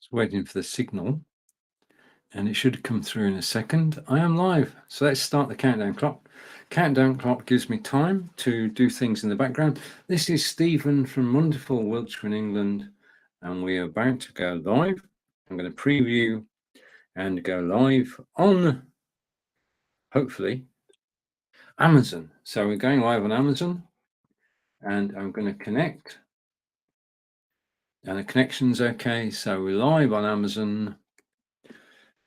Just waiting for the signal, and it should come through in a second. I am live, so let's start the countdown clock. Countdown clock gives me time to do things in the background. This is Stephen from wonderful Wiltshire in England, and we are about to go live. I'm going to preview and go live on, hopefully, Amazon. So we're going live on Amazon, and I'm going to connect. And the connection's okay, so we're live on Amazon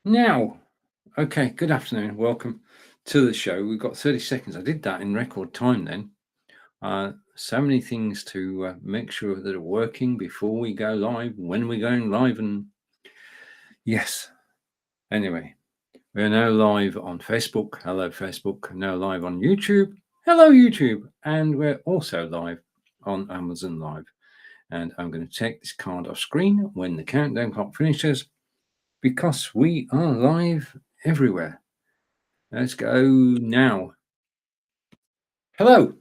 now. Okay, good afternoon. Welcome to the show. We've got 30 seconds. I did that in record time then. So many things to make sure that are working before we go live, when we're going live, and yes. Anyway, we're now live on Facebook. Hello, Facebook. Now live on YouTube. Hello, YouTube. And we're also live on Amazon Live. And I'm going to take this card off screen when the countdown clock finishes because we are live everywhere. Let's go now. Hello,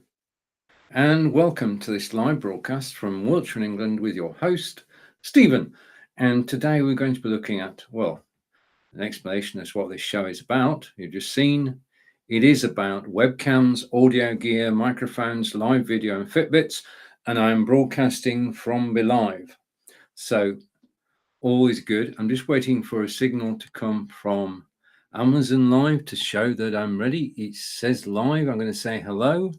and welcome to this live broadcast from Wiltshire in England with your host, Stephen. And today we're going to be looking at, well, an explanation as to what this show is about. You've just seen it is about webcams, audio gear, microphones, live video, and Fitbits. And I'm broadcasting from Belive. So all is good. I'm just waiting for a signal to come from Amazon Live to show that I'm ready. It says live. I'm going to say hello.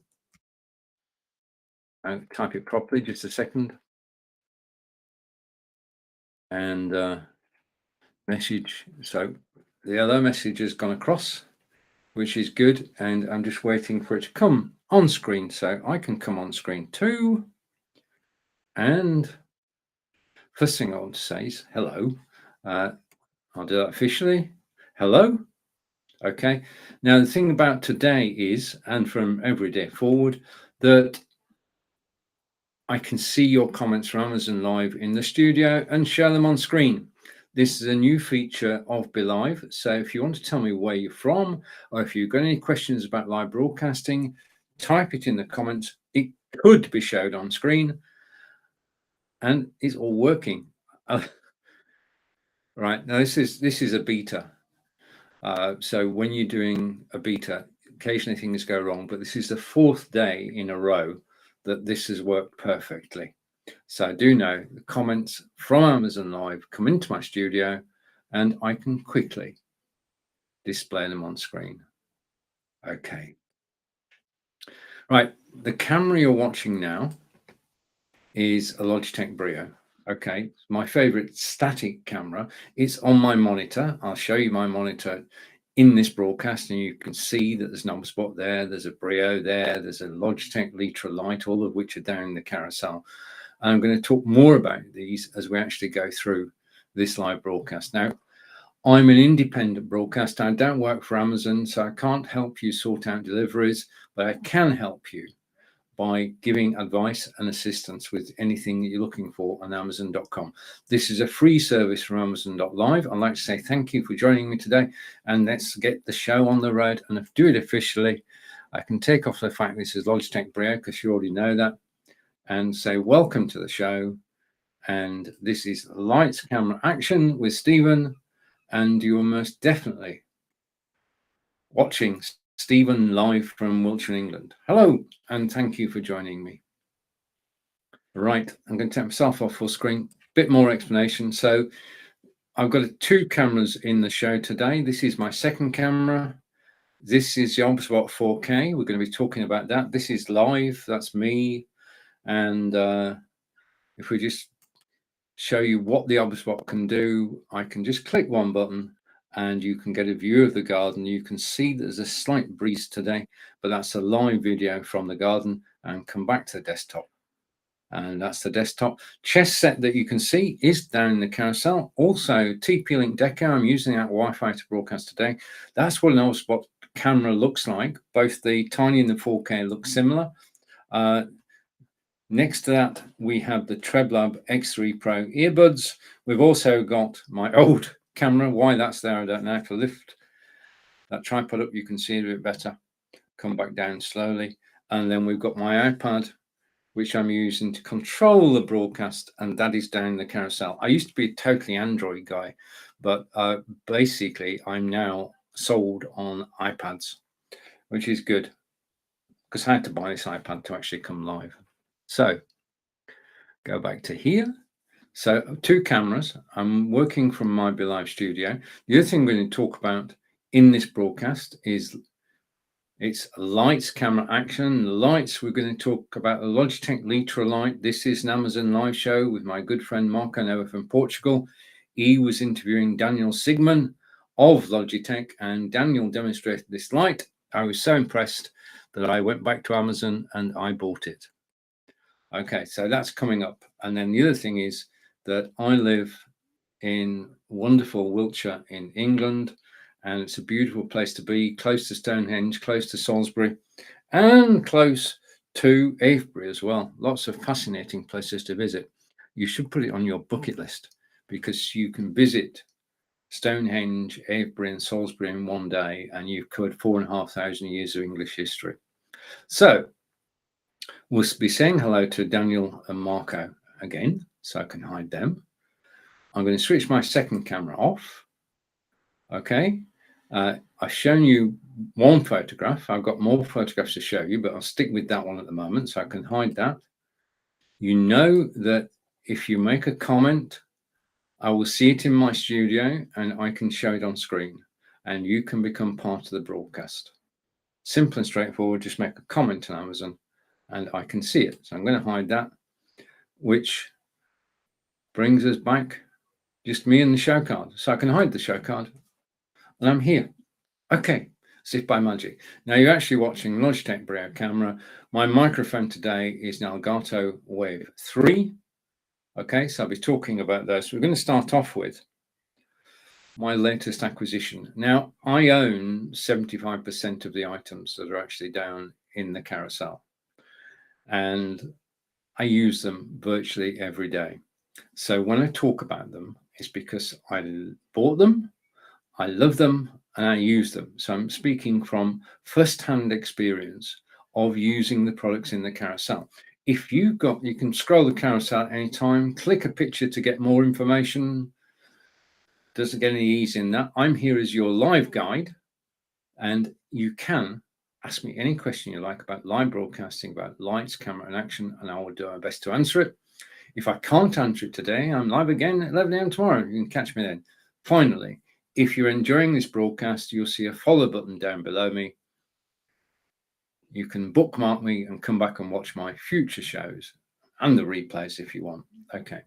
I'll type it properly, just a second. And message. So the other message has gone across, which is good. And I'm just waiting for it to come on screen so I can come on screen too. And first thing I want to say is hello. I'll do that officially. Hello. Okay. Now, the thing about today is, and from every day forward, that I can see your comments from Amazon Live in the studio and share them on screen. This is a new feature of BeLive. So if you want to tell me where you're from, or if you've got any questions about live broadcasting, type it in the comments. It could be showed on screen, and it's all working. Right now, this is a beta. So when you're doing a beta, occasionally things go wrong, but this is the fourth day in a row that this has worked perfectly. So I do know the comments from Amazon Live come into my studio and I can quickly display them on screen. Okay. Right. The camera you're watching now is a Logitech Brio. Okay. My favorite static camera. It's on my monitor. I'll show you my monitor in this broadcast, and you can see that there's an spot there, there's a Brio there, there's a Logitech Litra Lite, all of which are down in the carousel. And I'm going to talk more about these as we actually go through this live broadcast. Now, I'm an independent broadcaster. I don't work for Amazon, so I can't help you sort out deliveries, but I can help you by giving advice and assistance with anything that you're looking for on Amazon.com. This is a free service from Amazon.live. I'd like to say thank you for joining me today, and let's get the show on the road and do it officially. I can take off the fact this is Logitech Brio because you already know that, and say welcome to the show. And this is Lights, Camera, Action with Stephen, and you're most definitely watching Stephen live from Wiltshire, England. Hello, and thank you for joining me. Right, I'm going to take myself off full screen. Bit more explanation. So I've got two cameras in the show today. This is my second camera. This is the OBSBot 4K. We're going to be talking about that. This is live. That's me. And if we just show you what the OBSBot can do, I can just click one button and you can get a view of the garden. You can see there's a slight breeze today, but that's a live video from the garden, and come back to the desktop. And that's the desktop. Chess set that you can see is down in the carousel. Also, TP-Link Deco, I'm using that Wi-Fi to broadcast today. That's what an OBSBot camera looks like. Both the Tiny and the 4K look similar. Next to that, we have the Treblab X3 Pro earbuds. We've also got my old camera. Why that's there, I don't know. If I lift that tripod up, you can see it a bit better. Come back down slowly. And then we've got my iPad which I'm using to control the broadcast, and that is down the carousel. I used to be a totally Android guy, but basically I'm now sold on iPads, which is good because I had to buy this iPad to actually come live. So go back to here. So 2 cameras. I'm working from my BeLive studio. The other thing we're going to talk about in this broadcast is it's lights, camera, action. The lights, we're going to talk about the Logitech Litra light. This is an Amazon live show with my good friend Marco Nova from Portugal. He was interviewing Daniel Sigman of Logitech, and Daniel demonstrated this light. I was so impressed that I went back to Amazon and I bought it. Okay, so that's coming up. And then the other thing is that I live in wonderful Wiltshire in England, and it's a beautiful place to be, close to Stonehenge, close to Salisbury, and close to Avebury as well. Lots of fascinating places to visit. You should put it on your bucket list because you can visit Stonehenge, Avebury, and Salisbury in one day, and you've covered 4,500 years of English history. So we'll be saying hello to Daniel and Marco again, so I can hide them. I'm going to switch my second camera off. Okay. I've shown you one photograph. I've got more photographs to show you, but I'll stick with that one at the moment so I can hide that. You know that if you make a comment, I will see it in my studio and I can show it on screen and you can become part of the broadcast. Simple and straightforward. Just make a comment on Amazon and I can see it. So I'm going to hide that, which brings us back just me and the show card. So I can hide the show card and I'm here. Okay, as if by magic. Now you're actually watching Logitech Brio camera. My microphone today is an Elgato Wave 3. Okay, so I'll be talking about those. We're going to start off with my latest acquisition. Now, I own 75% of the items that are actually down in the carousel, and I use them virtually every day. So when I talk about them, it's because I bought them, I love them, and I use them. So I'm speaking from first-hand experience of using the products in the carousel. If you can scroll the carousel at any time, click a picture to get more information. Doesn't get any easier than that. I'm here as your live guide, and you can ask me any question you like about live broadcasting, about lights, camera, and action, and I will do my best to answer it. If I can't answer it today, I'm live again at 11 a.m. tomorrow. You can catch me then. Finally, if you're enjoying this broadcast, you'll see a follow button down below me. You can bookmark me and come back and watch my future shows and the replays if you want. Okay,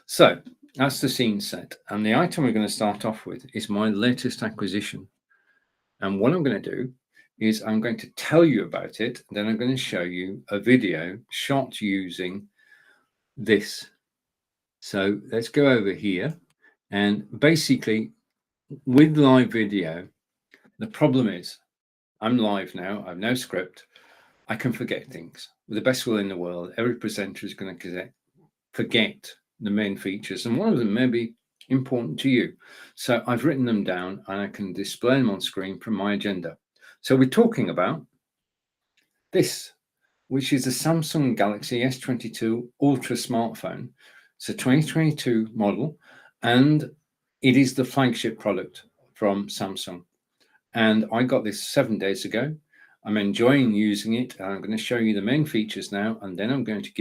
so that's the scene set. And the item we're going to start off with is my latest acquisition. And what I'm going to do is I'm going to tell you about it. Then I'm going to show you a video shot using this. So let's go over here. And basically, with live video, the problem is I'm live now. I have no script. I can forget things. With the best will in the world, every presenter is going to forget the main features, and one of them may be important to you. So I've written them down and I can display them on screen from my agenda. So we're talking about this, which is the Samsung Galaxy S22 Ultra smartphone. It's a 2022 model, and it is the flagship product from Samsung. And I got this 7 days ago. I'm enjoying using it. And I'm going to show you the main features now, and then I'm going to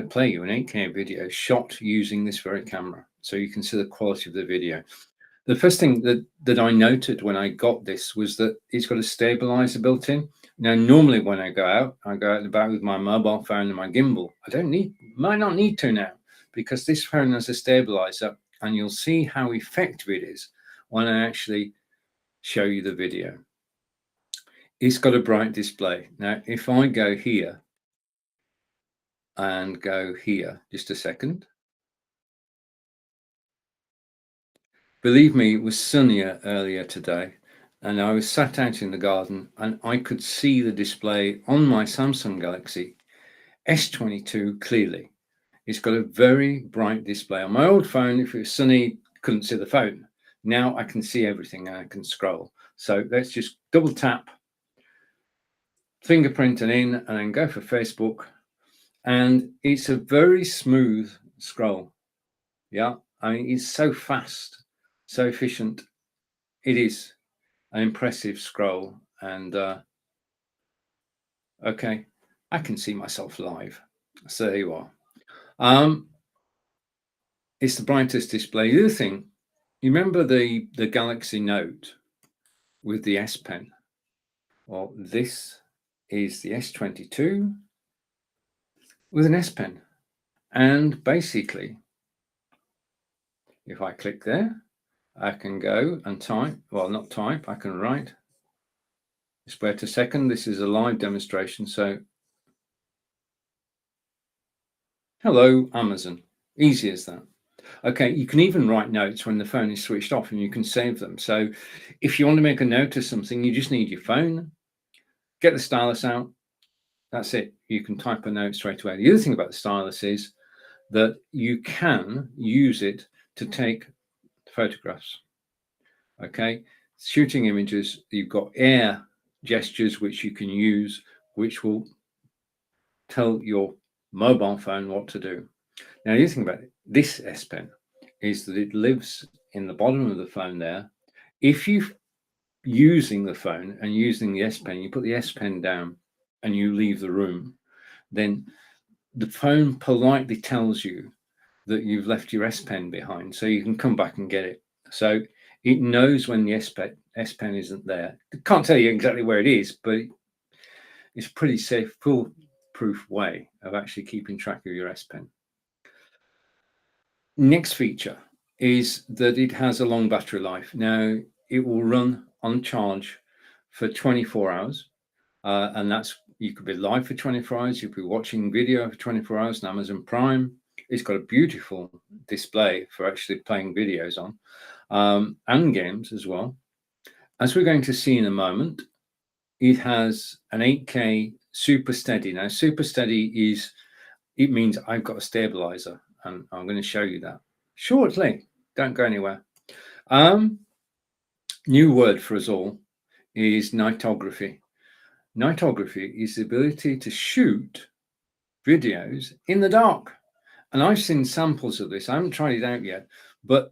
play you an 8K video shot using this very camera so you can see the quality of the video. The first thing that I noted when I got this was that it's got a stabilizer built in. Now, normally when I go out and about with my mobile phone and my gimbal. Might not need to now, because this phone has a stabilizer, and you'll see how effective it is when I actually show you the video. It's got a bright display. Now, if I go here and go here, just a second. Believe me, it was sunnier earlier today, and I was sat out in the garden and I could see the display on my Samsung Galaxy S22 clearly. It's got a very bright display. On my old phone, if it was sunny, couldn't see the phone. Now I can see everything and I can scroll. So let's just double tap, fingerprint and in, and then go for Facebook. And it's a very smooth scroll. Yeah, I mean, it's so fast, so efficient. It is an impressive scroll. And okay, I can see myself live. So there you are. It's the brightest display. The other thing, you remember the Galaxy Note with the S Pen? Well, this is the S22 with an S Pen. And basically, if I click there, I can go and type, well, not type, I can write. Display to second. This is a live demonstration. So, hello, Amazon. Easy as that. Okay, you can even write notes when the phone is switched off and you can save them. So if you want to make a note of something, you just need your phone, get the stylus out. That's it. You can type a note straight away. The other thing about the stylus is that you can use it to take photographs. Okay, shooting images, you've got air gestures which you can use, which will tell your mobile phone what to do. Now, the other thing about this S Pen is that it lives in the bottom of the phone there. If you're using the phone and using the S Pen, you put the S Pen down and you leave the room, then the phone politely tells you that you've left your S Pen behind, so you can come back and get it. So it knows when the S Pen isn't there. It can't tell you exactly where it is, but it's a pretty safe, foolproof way of actually keeping track of your S Pen. Next feature is that it has a long battery life. Now, it will run on charge for 24 hours, and that's, you could be live for 24 hours, you could be watching video for 24 hours on Amazon Prime. It's got a beautiful display for actually playing videos on, and games as well. As we're going to see in a moment, it has an 8K Super Steady. Now, Super Steady is, it means I've got a stabilizer, and I'm going to show you that shortly. Don't go anywhere. New word for us all is nightography. Nightography is the ability to shoot videos in the dark. And I've seen samples of this. I haven't tried it out yet, but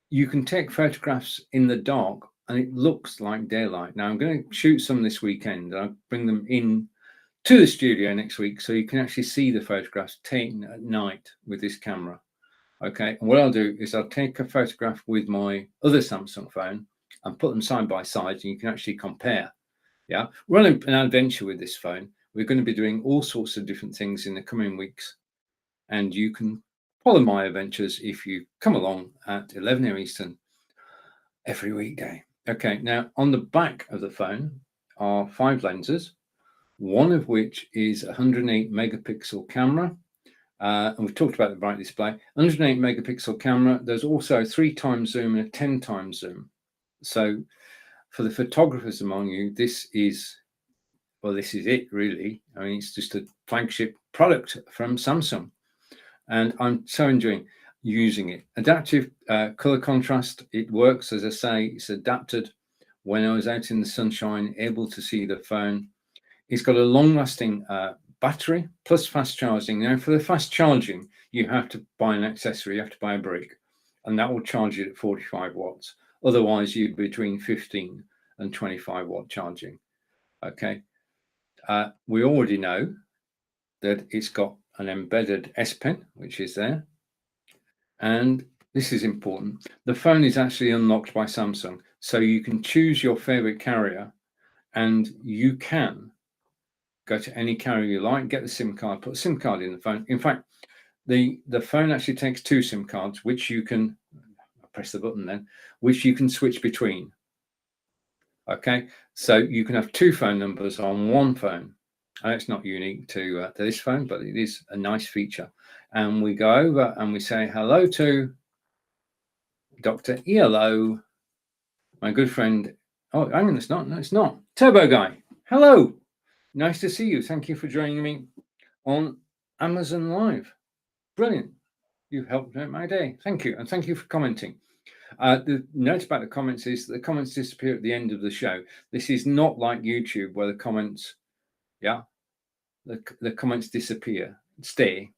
you can take photographs in the dark and it looks like daylight. Now, I'm going to shoot some this weekend. I'll bring them in to the studio next week so you can actually see the photographs taken at night with this camera. Okay, and what I'll do is I'll take a photograph with my other Samsung phone and put them side by side, and you can actually compare. Yeah, we're on an adventure with this phone. We're going to be doing all sorts of different things in the coming weeks, and you can follow my adventures if you come along at 11 a.m. Eastern every weekday. Okay, now on the back of the phone are 5 lenses, one of which is a 108 megapixel camera. And we've talked about the bright display. 108 megapixel camera. There's also a 3x zoom and a 10x zoom. So for the photographers among you, this is, well, this is it really. I mean, it's just a flagship product from Samsung. And I'm so enjoying using it. Adaptive color contrast, it works. As I say, it's adapted when I was out in the sunshine, able to see the phone. It's got a long-lasting battery plus fast charging. Now, for the fast charging, you have to buy an accessory, you have to buy a brick, and that will charge it at 45 watts. Otherwise, you're between 15 and 25 watt charging. Okay. We already know that it's got an embedded S Pen, which is there. And this is important. The phone is actually unlocked by Samsung. So you can choose your favorite carrier and you can go to any carrier you like, get the SIM card, put a SIM card in the phone. In fact, the phone actually takes 2 SIM cards, which you can, I'll press the button then, which you can switch between. Okay, so you can have 2 phone numbers on one phone. And it's not unique to this phone, but it is a nice feature. And we go over and we say hello to Dr. ELO, my good friend. Oh, hang on, it's not. No, it's not. Turbo Guy. Hello. Nice to see you. Thank you for joining me on Amazon Live. Brilliant. You've helped make my day. Thank you. And thank you for commenting. The note about the comments is that the comments disappear at the end of the show. This is not like YouTube where the comments, the comments disappear. stay.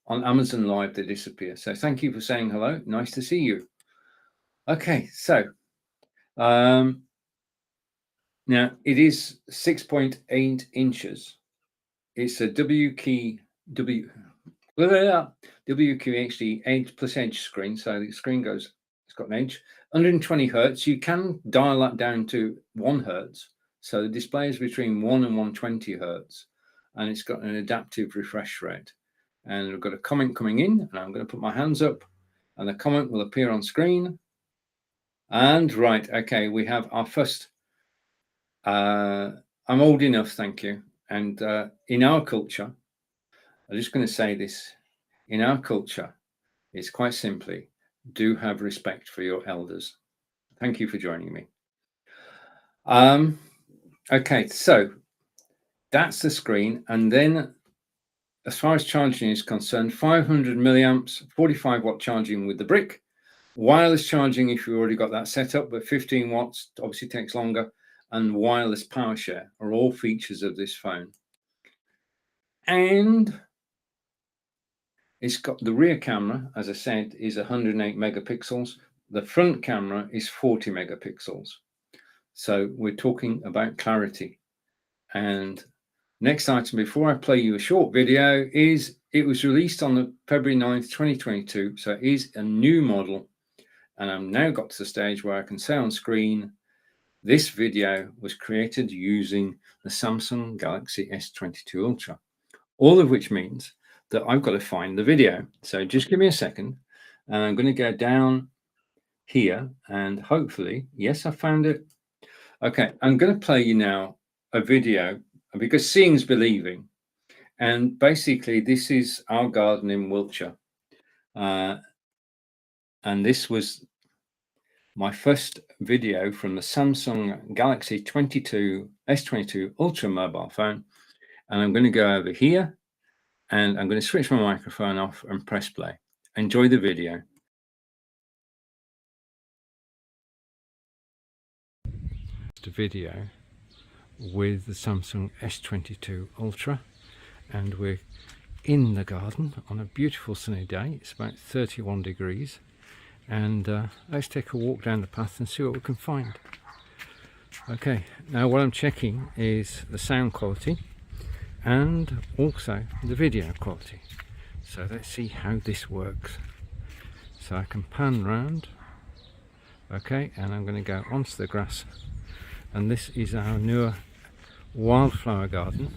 On Amazon Live, they disappear. So thank you for saying hello. Nice to see you. Okay, so now it is 6.8 inches. It's a WQHD 8 plus edge screen. So the screen goes, it's got an edge, 120 hertz. You can dial that down to 1 hertz. So the display is between 1 and 120 hertz, and it's got an adaptive refresh rate. And we've got a comment coming in, and I'm going to put my hands up, and the comment will appear on screen. And right, okay, we have our first. I'm old enough, thank you. And in our culture, I'm just going to say this: in our culture, it's quite simply, do have respect for your elders. Thank you for joining me. Okay, so that's the screen, and then as far as charging is concerned, 500 milliamps, 45 watt charging with the brick, wireless charging if you've already got that set up, but 15 watts obviously takes longer, and wireless power share are all features of this phone. And it's got the rear camera, as I said, is 108 megapixels. The front camera is 40 megapixels. So we're talking about clarity. And next item, before I play you a short video, is it was released on the February 9th, 2022. So it is a new model. And I've now got to the stage where I can say on screen, this video was created using the Samsung Galaxy S22 Ultra. All of which means that I've got to find the video. So just give me a second. And I'm going to go down here and hopefully, yes, I found it. Okay, I'm going to play you now a video because seeing's believing. And basically, this is our garden in Wiltshire. And this was my first video from the Samsung Galaxy S22 Ultra mobile phone. And I'm going to go over here and I'm going to switch my microphone off and press play. Enjoy the video. A video with the Samsung S22 Ultra, and we're in the garden on a beautiful sunny day. It's about 31 degrees, and let's take a walk down the path and see what we can find. Okay, now what I'm checking is the sound quality and also the video quality. So let's see how this works. So I can pan round. Okay, and I'm going to go onto the grass. And this is our newer wildflower garden.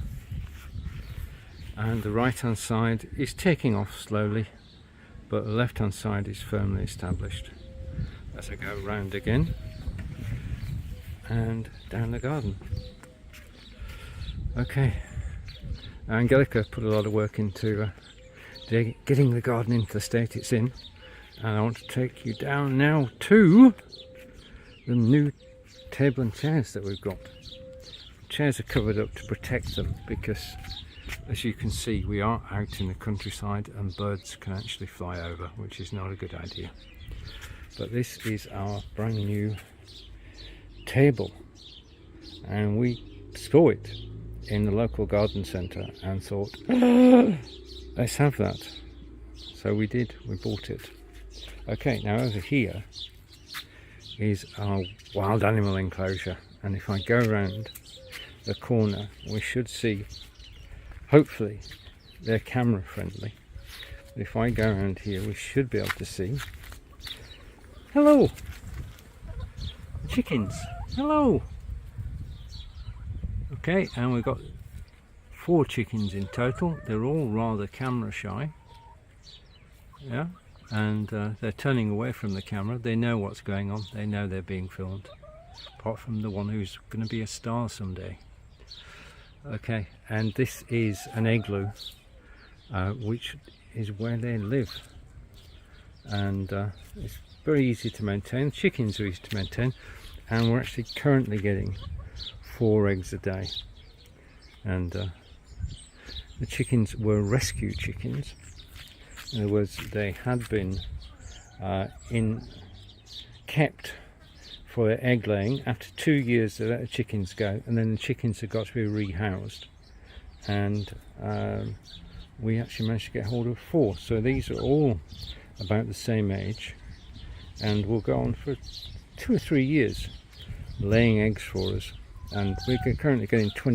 And the right hand side is taking off slowly, but the left hand side is firmly established. As I go round again and down the garden. Okay, Angelica put a lot of work into getting the garden into the state it's in. And I want to take you down now to the new table and chairs that we've got. Chairs are covered up to protect them because, as you can see, we are out in the countryside and birds can actually fly over, which is not a good idea. But this is our brand new table, and we saw it in the local garden centre and thought, let's have that. So we did, we bought it. Okay, now over here is our wild animal enclosure, and if I go around the corner we should see, hopefully they're camera friendly, but if I go around here we should be able to see, hello chickens, hello. Okay, and we've got 4 chickens in total. They're all rather camera shy, yeah, and they're turning away from the camera. They know what's going on, they know they're being filmed, apart from the one who's going to be a star someday. Okay, and this is an igloo, which is where they live, and it's very easy to maintain. Chickens are easy to maintain, and we're actually currently getting 4 eggs a day. And the chickens were rescue chickens. In other words, they had been kept for their egg laying. After 2 years they let the chickens go, and then the chickens have got to be rehoused, and we actually managed to get hold of 4. So these are all about the same age, and will go on for 2 or 3 years laying eggs for us. And we're currently getting 20.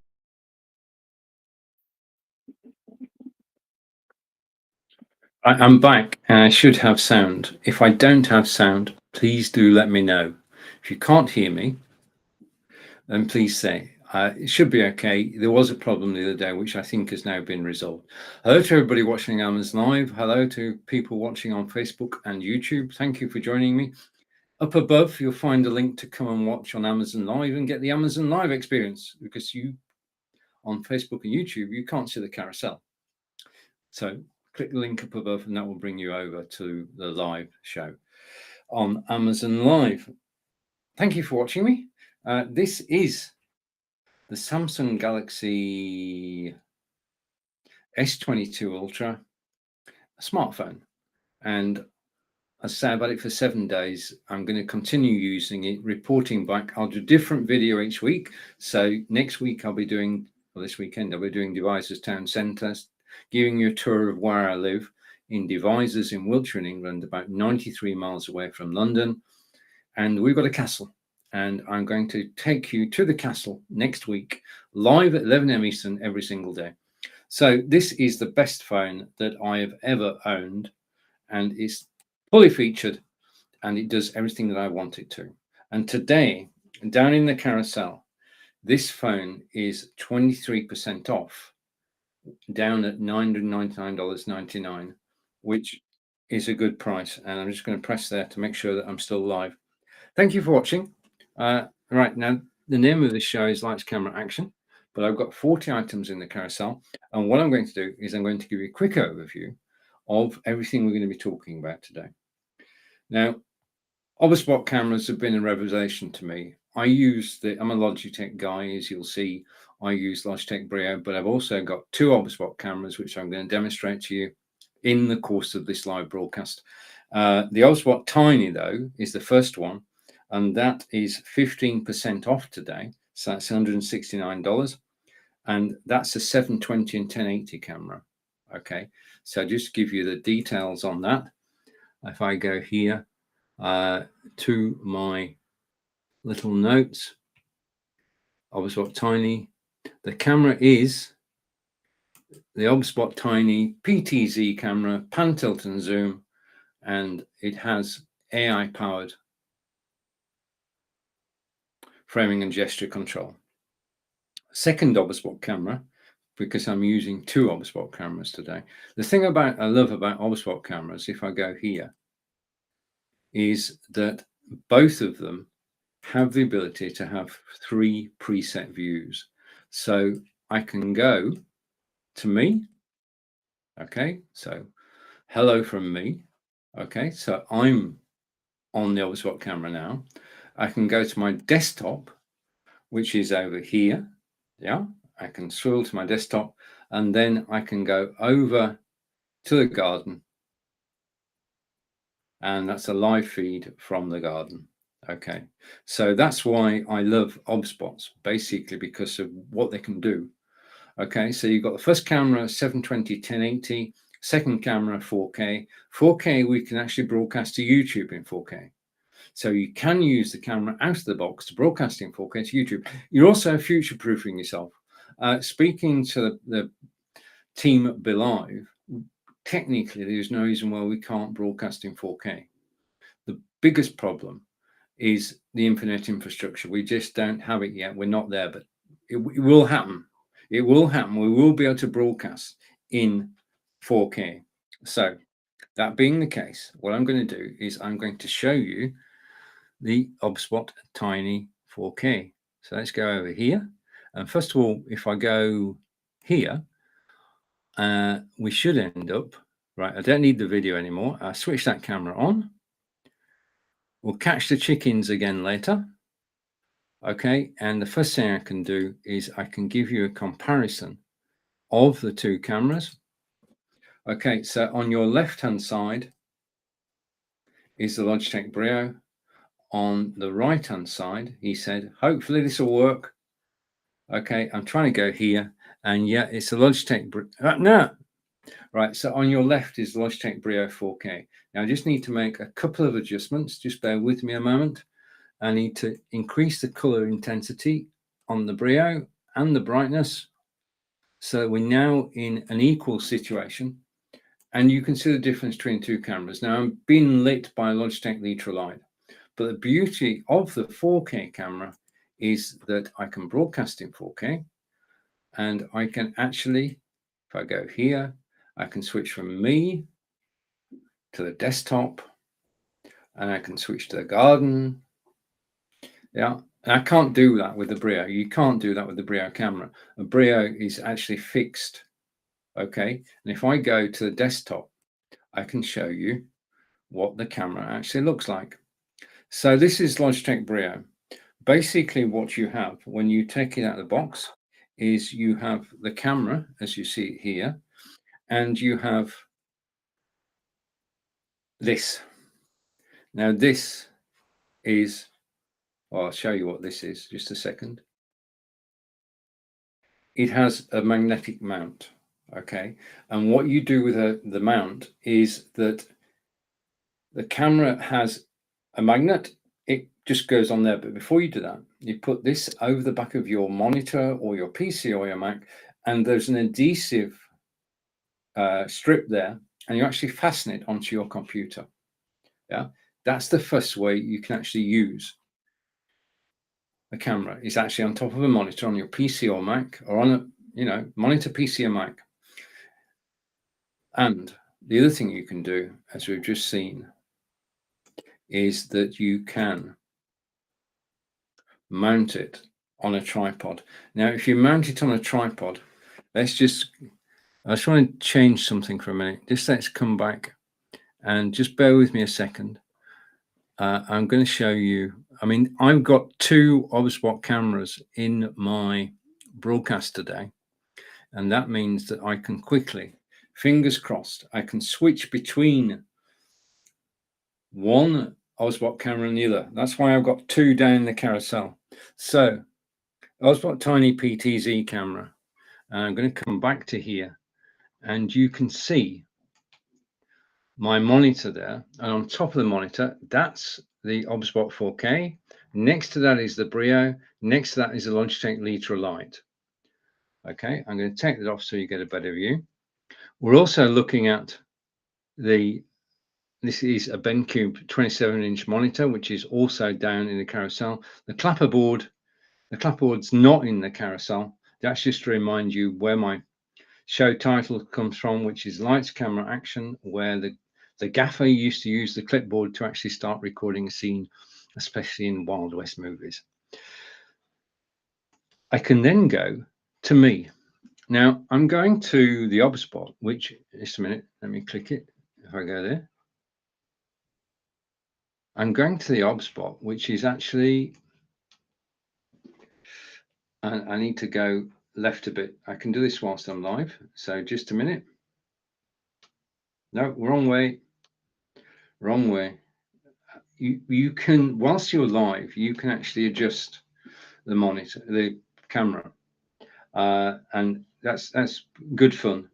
I'm back and I should have sound. If I don't have sound, please do let me know. If you can't hear me, then please say. It should be okay. There was a problem the other day, which I think has now been resolved. Hello to everybody watching Amazon Live. Hello to people watching on Facebook and YouTube. Thank you for joining me. Up above, you'll find a link to come and watch on Amazon Live and get the Amazon Live experience, because you, on Facebook and YouTube, you can't see the carousel. So click the link up above and that will bring you over to the live show on Amazon Live. Thank you for watching me. This is the Samsung Galaxy S22 Ultra, a smartphone. And I say about it for 7 days. I'm going to continue using it, reporting back. I'll do a different video each week. So next week I'll be doing, well, this weekend I'll be doing Devizes Town Centre, giving you a tour of where I live in Devizes in Wiltshire in England, about 93 miles away from London. And we've got a castle. And I'm going to take you to the castle next week, live at 11 a.m. Eastern every single day. So this is the best phone that I have ever owned, and it's fully featured, and it does everything that I want it to. And today, down in the carousel, this phone is 23% off, down at $999.99, which is a good price. And I'm just going to press there to make sure that I'm still live. Thank you for watching. Right now, the name of this show is Lights, Camera, Action, but I've got 40 items in the carousel. And what I'm going to do is I'm going to give you a quick overview of everything we're going to be talking about today. Now, Oberspot cameras have been a revelation to me. I'm a Logitech guy, as you'll see. I use Logitech Brio, but I've also got 2 Oberspot cameras, which I'm going to demonstrate to you in the course of this live broadcast. The Oberspot Tiny, though, is the first one, and that is 15% off today. So that's $169. And that's a 720 and 1080 camera. Okay, so just to give you the details on that, if I go here to my little notes, Oberspot Tiny, the camera is the Oberspot Tiny PTZ camera, pan, tilt and zoom, and it has AI powered framing and gesture control. Second Oberspot camera, because I'm using 2 Oberspot cameras today. The thing I love about Oberspot cameras, if I go here, is that both of them have the ability to have 3 preset views. So I can go to me. Okay, so hello from me. Okay, so I'm on the Oberspot camera now. I can go to my desktop, which is over here. Yeah, I can scroll to my desktop, and then I can go over to the garden, and that's a live feed from the garden. Okay, so that's why I love Oberspots, basically because of what they can do. Okay, so you've got the first camera 720 1080, second camera 4K. 4K we can actually broadcast to YouTube in 4K. So you can use the camera out of the box to broadcast in 4K to YouTube. You're also future-proofing yourself. Speaking to the team at Belive, technically there's no reason why we can't broadcast in 4K. The biggest problem is the internet infrastructure. We just don't have it yet. We're not there, but it will happen. It will happen. We will be able to broadcast in 4K. So that being the case, what I'm going to do is I'm going to show you the Oberspot Tiny 4K. So let's go over here. And first of all, if I go here, we should end up, right, I don't need the video anymore. I'll switch that camera on. We'll catch the chickens again later. Okay, and the first thing I can do is I can give you a comparison of the 2 cameras. Okay, so on your left-hand side is the Logitech Brio. On the right-hand side, he said, hopefully this will work. Okay, I'm trying to go here, and yeah, it's a Logitech. No, Right, so on your left is Logitech Brio 4K. Now I just need to make a couple of adjustments. Just bear with me a moment. I need to increase the color intensity on the Brio and the brightness. So we're now in an equal situation. And you can see the difference between two cameras. Now I'm being lit by a Logitech Litra Lite. But the beauty of the 4K camera is that I can broadcast in 4K, and I can actually, if I go here, I can switch from me to the desktop, and I can switch to the garden. Yeah, and I can't do that with the Brio. You can't do that with the Brio camera. A Brio is actually fixed. Okay, and if I go to the desktop, I can show you what the camera actually looks like. So this is Logitech Brio. Basically, what you have when you take it out of the box is you have the camera, as you see it here, and you have this. Now, this is, well, I'll show you what this is, just a second. It has a magnetic mount, okay? And what you do with the mount is that the camera has a magnet. It just goes on there. But before you do that, you put this over the back of your monitor or your PC or your Mac, and there's an adhesive strip there, and you actually fasten it onto your computer. Yeah, that's the first way you can actually use a camera. It's actually on top of a monitor on your PC or Mac, or on a monitor, PC, or Mac. And the other thing you can do, as we've just seen, is that you can mount it on a tripod. Now, if you mount it on a tripod, I just want to change something for a minute. Just let's come back and just bear with me a second. I'm going to show you. I mean, I've got two OBSBot cameras in my broadcast today, and that means that I can quickly, fingers crossed, I can switch between one OBSBot camera and the other. That's why I've got two down in the carousel. So, OBSBot Tiny PTZ camera. And I'm going to come back to here, and you can see my monitor there, and on top of the monitor, that's the OBSBot 4K. Next to that is the Brio. Next to that is the Logitech Litra Lite. Okay, I'm going to take that off so you get a better view. We're also looking at this is a BenQ 27-inch monitor, which is also down in the carousel. The clapperboard's not in the carousel. That's just to remind you where my show title comes from, which is Lights, Camera, Action, where the gaffer used to use the clipboard to actually start recording a scene, especially in Wild West movies. I can then go to me. Now I'm going to the OBSBot, which, just a minute, let me click it. If I go there, I'm going to the OBSBot, which is actually, I need to go left a bit. I can do this whilst I'm live. So just a minute. No, wrong way. Wrong way. You can, whilst you're live, you can actually adjust the monitor, the camera, and that's good fun.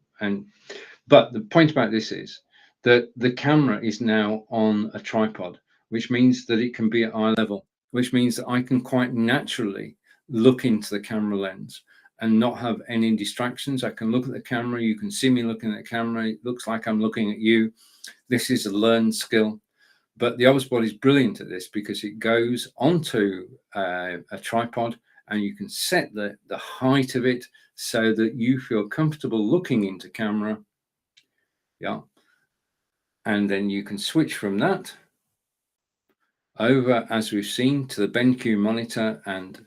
But the point about this is that the camera is now on a tripod, which means that it can be at eye level, which means that I can quite naturally look into the camera lens and not have any distractions. I can look at the camera. You can see me looking at the camera. It looks like I'm looking at you. This is a learned skill. But the OBSBot is brilliant at this because it goes onto a tripod, and you can set the height of it so that you feel comfortable looking into camera. Yeah. And then you can switch from that over, as we've seen, to the BenQ monitor and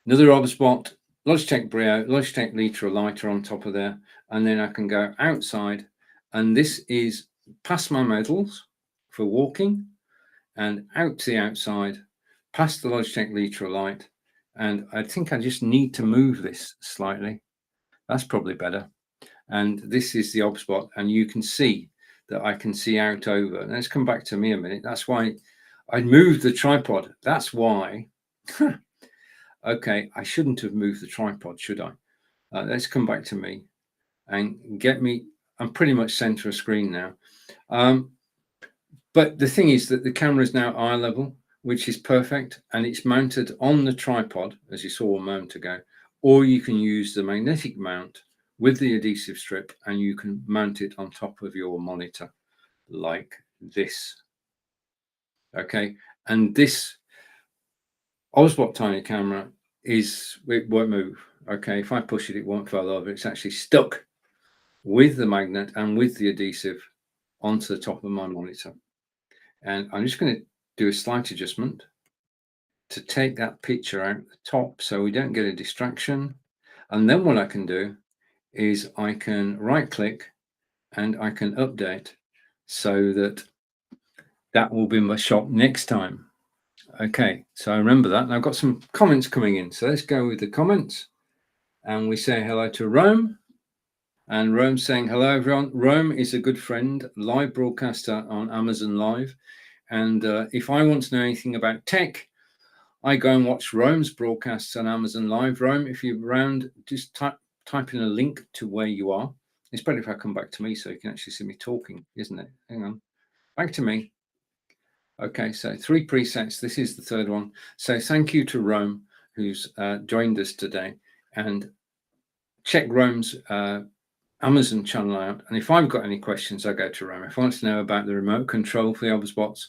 another OBSBot, Logitech Brio, Logitech Litra Lite on top of there. And then I can go outside, and this is past my medals for walking, and out to the outside, past the Logitech Litra Lite. And I think I just need to move this slightly. That's probably better. And this is the OBSBot, and you can see that I can see out over. Let's come back to me a minute. That's why I moved the tripod. That's why. Okay, I shouldn't have moved the tripod, should I? Let's come back to me and get me I'm pretty much center of screen now. But the thing is that the camera is now eye level, which is perfect, and it's mounted on the tripod, as you saw a moment ago, or you can use the magnetic mount with the adhesive strip, and you can mount it on top of your monitor like this. Okay, and this Oswald Tiny camera it won't move. Okay, if I push it, it won't fall over. It's actually stuck with the magnet and with the adhesive onto the top of my monitor. And I'm just going to do a slight adjustment to take that picture out the top so we don't get a distraction. And then what I can do is I can right click and I can update so that that will be my shot next time. Okay, so I remember that. And I've got some comments coming in. So let's go with the comments. And we say hello to Rome. And Rome's saying, hello, everyone. Rome is a good friend, live broadcaster on Amazon Live. And if I want to know anything about tech, I go and watch Rome's broadcasts on Amazon Live. Rome, if you're around, just type in a link to where you are. It's better if I come back to me so you can actually see me talking, isn't it? Hang on. Back to me. Okay, so 3 presets. This is the third one. So thank you to Rome, who's joined us today. And check Rome's Amazon channel out. And if I've got any questions, I go to Rome. If I want to know about the remote control for the Obsbots,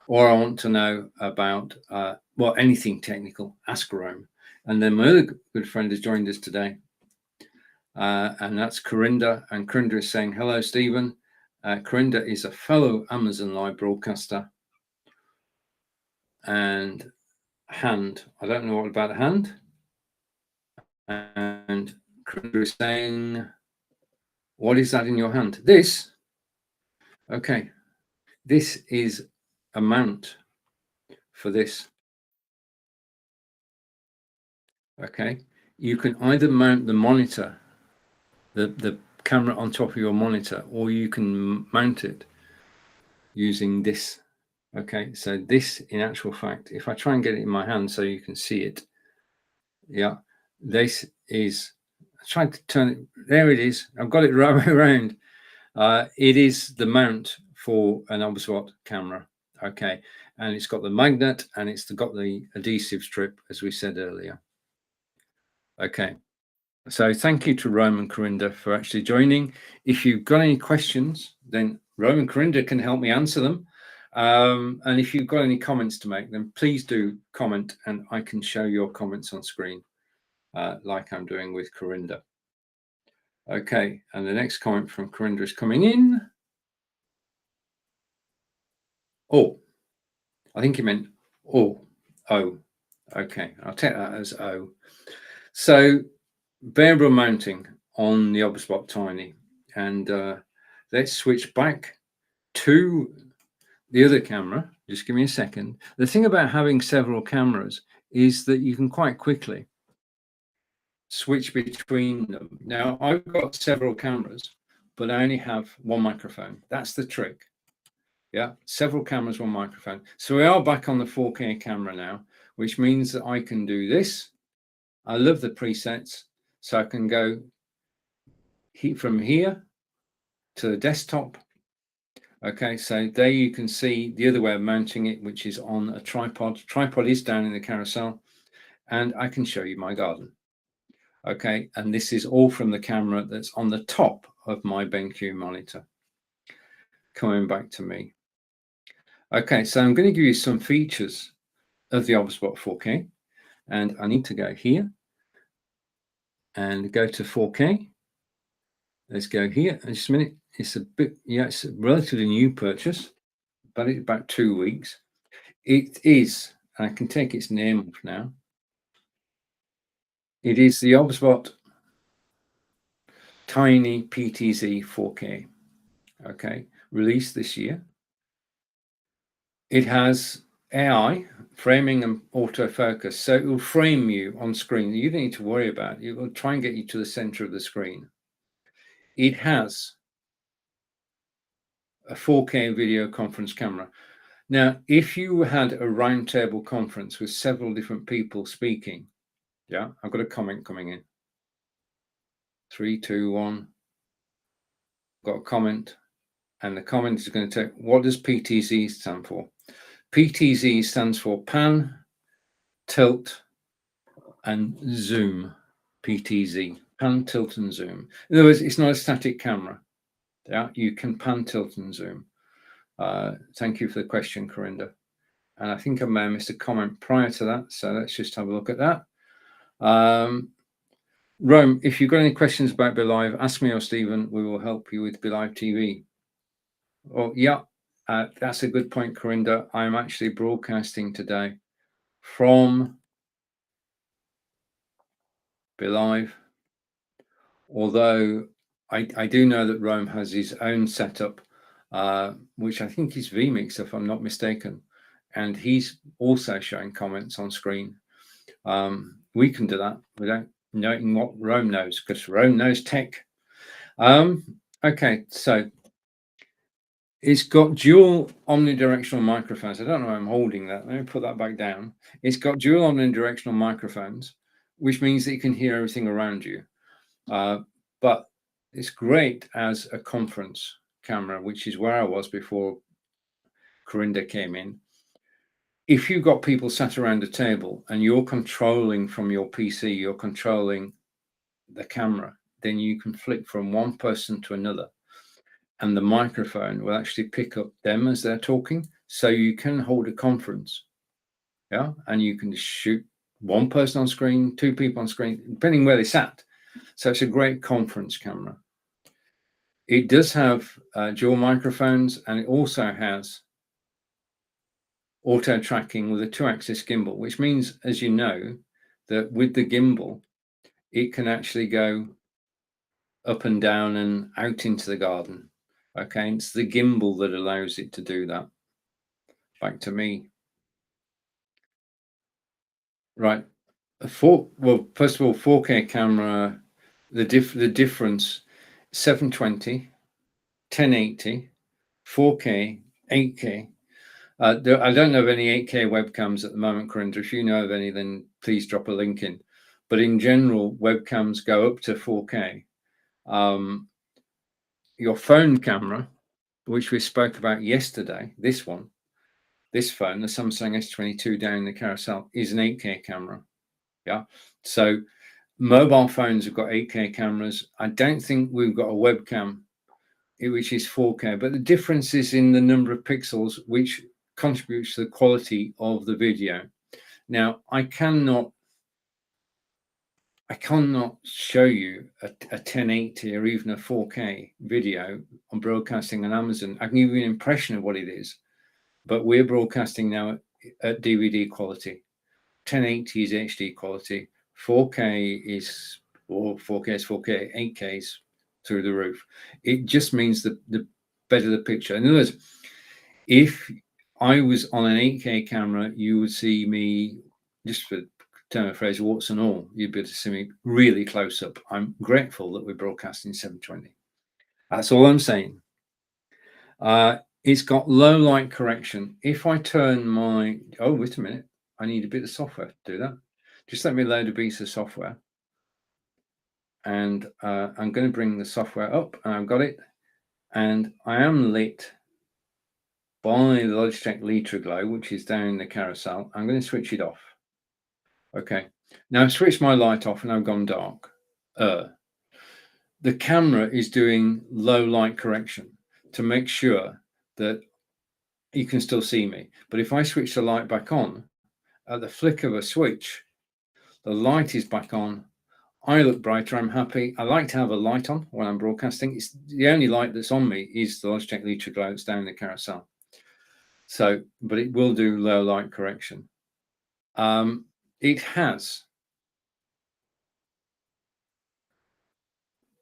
or I want to know about, well, anything technical, ask Rome. And then my other good friend has joined us today. And that's Corinda. And Corinda is saying, hello, Stephen. Corinda is a fellow Amazon Live broadcaster. And hand, I don't know what about a hand. And Corinda is saying, what is that in your hand? This, okay, this is a mount for this. Okay, you can either mount the monitor, the camera on top of your monitor, or you can mount it using this. Okay, so this, in actual fact, if I try and get it in my hand so you can see it, yeah, this is, I tried to turn it, there it is, I've got it right around. It is the mount for an Obswot camera, okay, and it's got the magnet and it's got the adhesive strip, as we said earlier. Okay, so thank you to Rome and Corinda for actually joining. If you've got any questions, then Rome and Corinda can help me answer them. And if you've got any comments to make, then please do comment and I can show your comments on screen, like I'm doing with Corinda. Okay, and the next comment from Corinda is coming in. Oh, I think he meant O. Okay, I'll take that as O. So variable mounting on the Obsbot Tiny, and let's switch back to the other camera. Just give me a second. The thing about having several cameras is that you can quite quickly switch between them. Now, I've got several cameras, but I only have one microphone. That's the trick. Yeah, several cameras, one microphone. So we are back on the 4K camera now, which means that I can do this. I love the presets. So I can go from here to the desktop. Okay, so there you can see the other way of mounting it, which is on a tripod. Tripod is down in the carousel, and I can show you my garden. Okay, and this is all from the camera that's on the top of my BenQ monitor. Coming back to me. Okay, so I'm going to give you some features of the Obsbot 4K, and I need to go here and go to 4K. Let's go here. Just a minute. It's a bit, yeah, it's a relatively new purchase, but it's about 2 weeks. It is, I can take its name off now. It is the Obsbot Tiny PTZ 4K. Okay, released this year. It has AI, framing and autofocus. So it will frame you on screen. You don't need to worry about it. It will try and get you to the center of the screen. It has a 4K video conference camera. Now, if you had a roundtable conference with several different people speaking, yeah, I've got a comment coming in. 3, 2, 1. got a comment, and the comment is going to take, what does PTZ stand for? PTZ stands for pan, tilt, and zoom. PTZ, pan, tilt, and zoom. In other words, it's not a static camera. Yeah, you can pan, tilt, and zoom. Thank you for the question, Corinda. And I think I may have missed a comment prior to that, so let's just have a look at that. Rome, if you've got any questions about BeLive, ask me or Stephen. We will help you with BeLive TV. Oh, yeah, that's a good point, Corinda. I'm actually broadcasting today from BeLive, although I do know that Rome has his own setup, which I think is vMix, if I'm not mistaken, and he's also showing comments on screen. We can do that without knowing what Rome knows, because Rome knows tech. Okay, so it's got dual omnidirectional microphones. I don't know why I'm holding that. Let me put that back down. It's got dual omnidirectional microphones, which means that you can hear everything around you. But it's great as a conference camera, which is where I was before Corinda came in. If you've got people sat around a table and you're controlling from your PC, you're controlling the camera, then you can flick from one person to another, and the microphone will actually pick up them as they're talking. So you can hold a conference, yeah, and you can shoot one person on screen, two people on screen, depending where they sat. So it's a great conference camera. It does have dual microphones, and it also has auto tracking with a 2-axis gimbal, which means, as you know, that with the gimbal, it can actually go up and down and out into the garden. Okay, it's the gimbal that allows it to do that. Back to me. Right. Well, first of all, 4K camera, the difference, 720, 1080, 4K, 8K. I don't know of any 8K webcams at the moment, Corinda. If you know of any, then please drop a link in. But in general, webcams go up to 4K. Your phone camera, which we spoke about yesterday, this phone, the Samsung S22 down in the carousel, is an 8K camera. Yeah. So mobile phones have got 8K cameras. I don't think we've got a webcam which is 4K, but the difference is in the number of pixels, which contributes to the quality of the video. Now, I cannot show you a 1080 or even a 4K video on broadcasting on Amazon. I can give you an impression of what it is, but we're broadcasting now at DVD quality. 1080 is HD quality. 4K is, or 4K is 4K, 8K is through the roof. It just means the better the picture. In other words, if I was on an 8K camera, you would see me, just for term of phrase, warts and all, you'd be able to see me really close up. I'm grateful that we're broadcasting 720. That's all I'm saying. It's got low light correction. If I turn my, oh, wait a minute, I need a bit of software to do that. Just let me load a piece of software. And I'm going to bring the software up, and I've got it. And I am lit by the Logitech LitraGlow, which is down in the carousel. I'm going to switch it off. Okay. Now I've switched my light off and I've gone dark. The camera is doing low light correction to make sure that you can still see me. But if I switch the light back on, at the flick of a switch, the light is back on. I look brighter. I'm happy. I like to have a light on when I'm broadcasting. It's the only light that's on me is the Logitech LitraGlow that's down in the carousel. So, but it will do low light correction. It has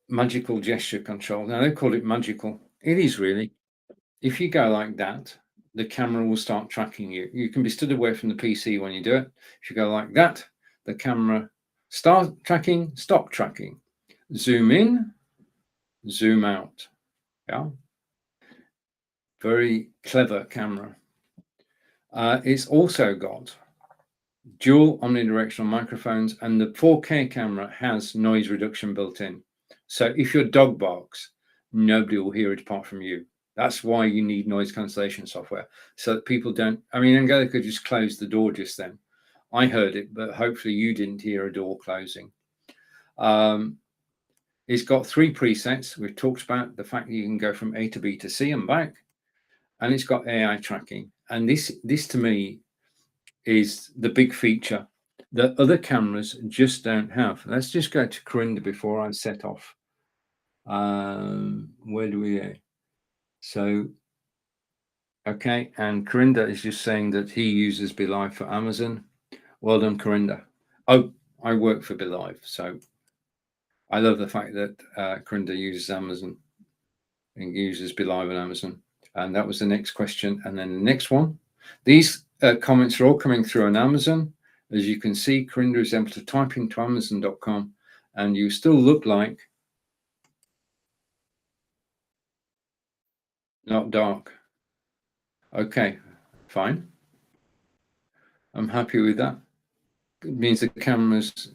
magical gesture control. Now they call it magical. It is really. If you go like that, the camera will start tracking you. You can be stood away from the PC when you do it. If you go like that, the camera start tracking, stop tracking, zoom in, zoom out. Yeah, very clever camera. It's also got dual omnidirectional microphones, and the 4K camera has noise reduction built in. So if your dog barks, nobody will hear it apart from you. That's why you need noise cancellation software, so that people don't. I mean, Angelica just closed the door just then. I heard it, but hopefully you didn't hear a door closing. It's got 3 presets. We've talked about the fact that you can go from A to B to C and back, and it's got AI tracking. And this to me is the big feature that other cameras just don't have. Let's just go to Corinda before I set off. Where do we go? So, okay, and Corinda is just saying that he uses BeLive for Amazon. Well done, Corinda. Oh, I work for BeLive, so I love the fact that Corinda uses Amazon and uses BeLive on Amazon. And that was the next question. And then the next one. These comments are all coming through on Amazon. As you can see, Corinda is able to type into Amazon.com, and you still look like not dark. Okay, fine. I'm happy with that. It means the camera's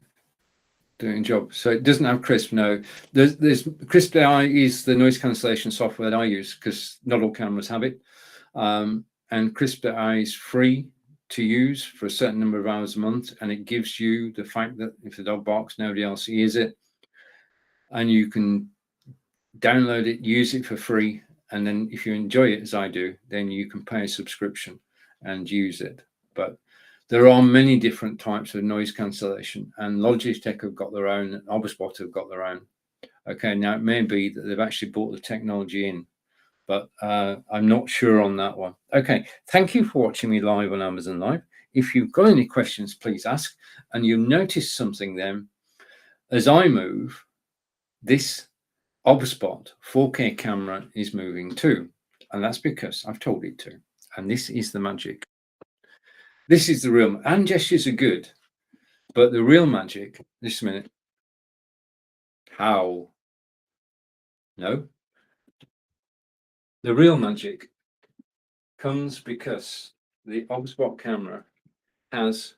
doing a job. So it doesn't have Crisp. No, there's Crisp AI is the noise cancellation software that I use, because not all cameras have it. And Crisp AI is free to use for a certain number of hours a month, and it gives you the fact that if the dog barks, nobody else hears it, and you can download it, use it for free, and then if you enjoy it as I do, then you can pay a subscription and use it. But there are many different types of noise cancellation, and Logitech have got their own, and Oberspot have got their own. Okay, now it may be that they've actually brought the technology in, but I'm not sure on that one. Okay, thank you for watching me live on Amazon Live. If you've got any questions, please ask. And you'll notice something then. As I move, this Oberspot 4K camera is moving too. And that's because I've told it to. And this is the magic. This is the real, and gestures are good, but the real magic, just a minute. How? No. The real magic comes because the Oberspot camera has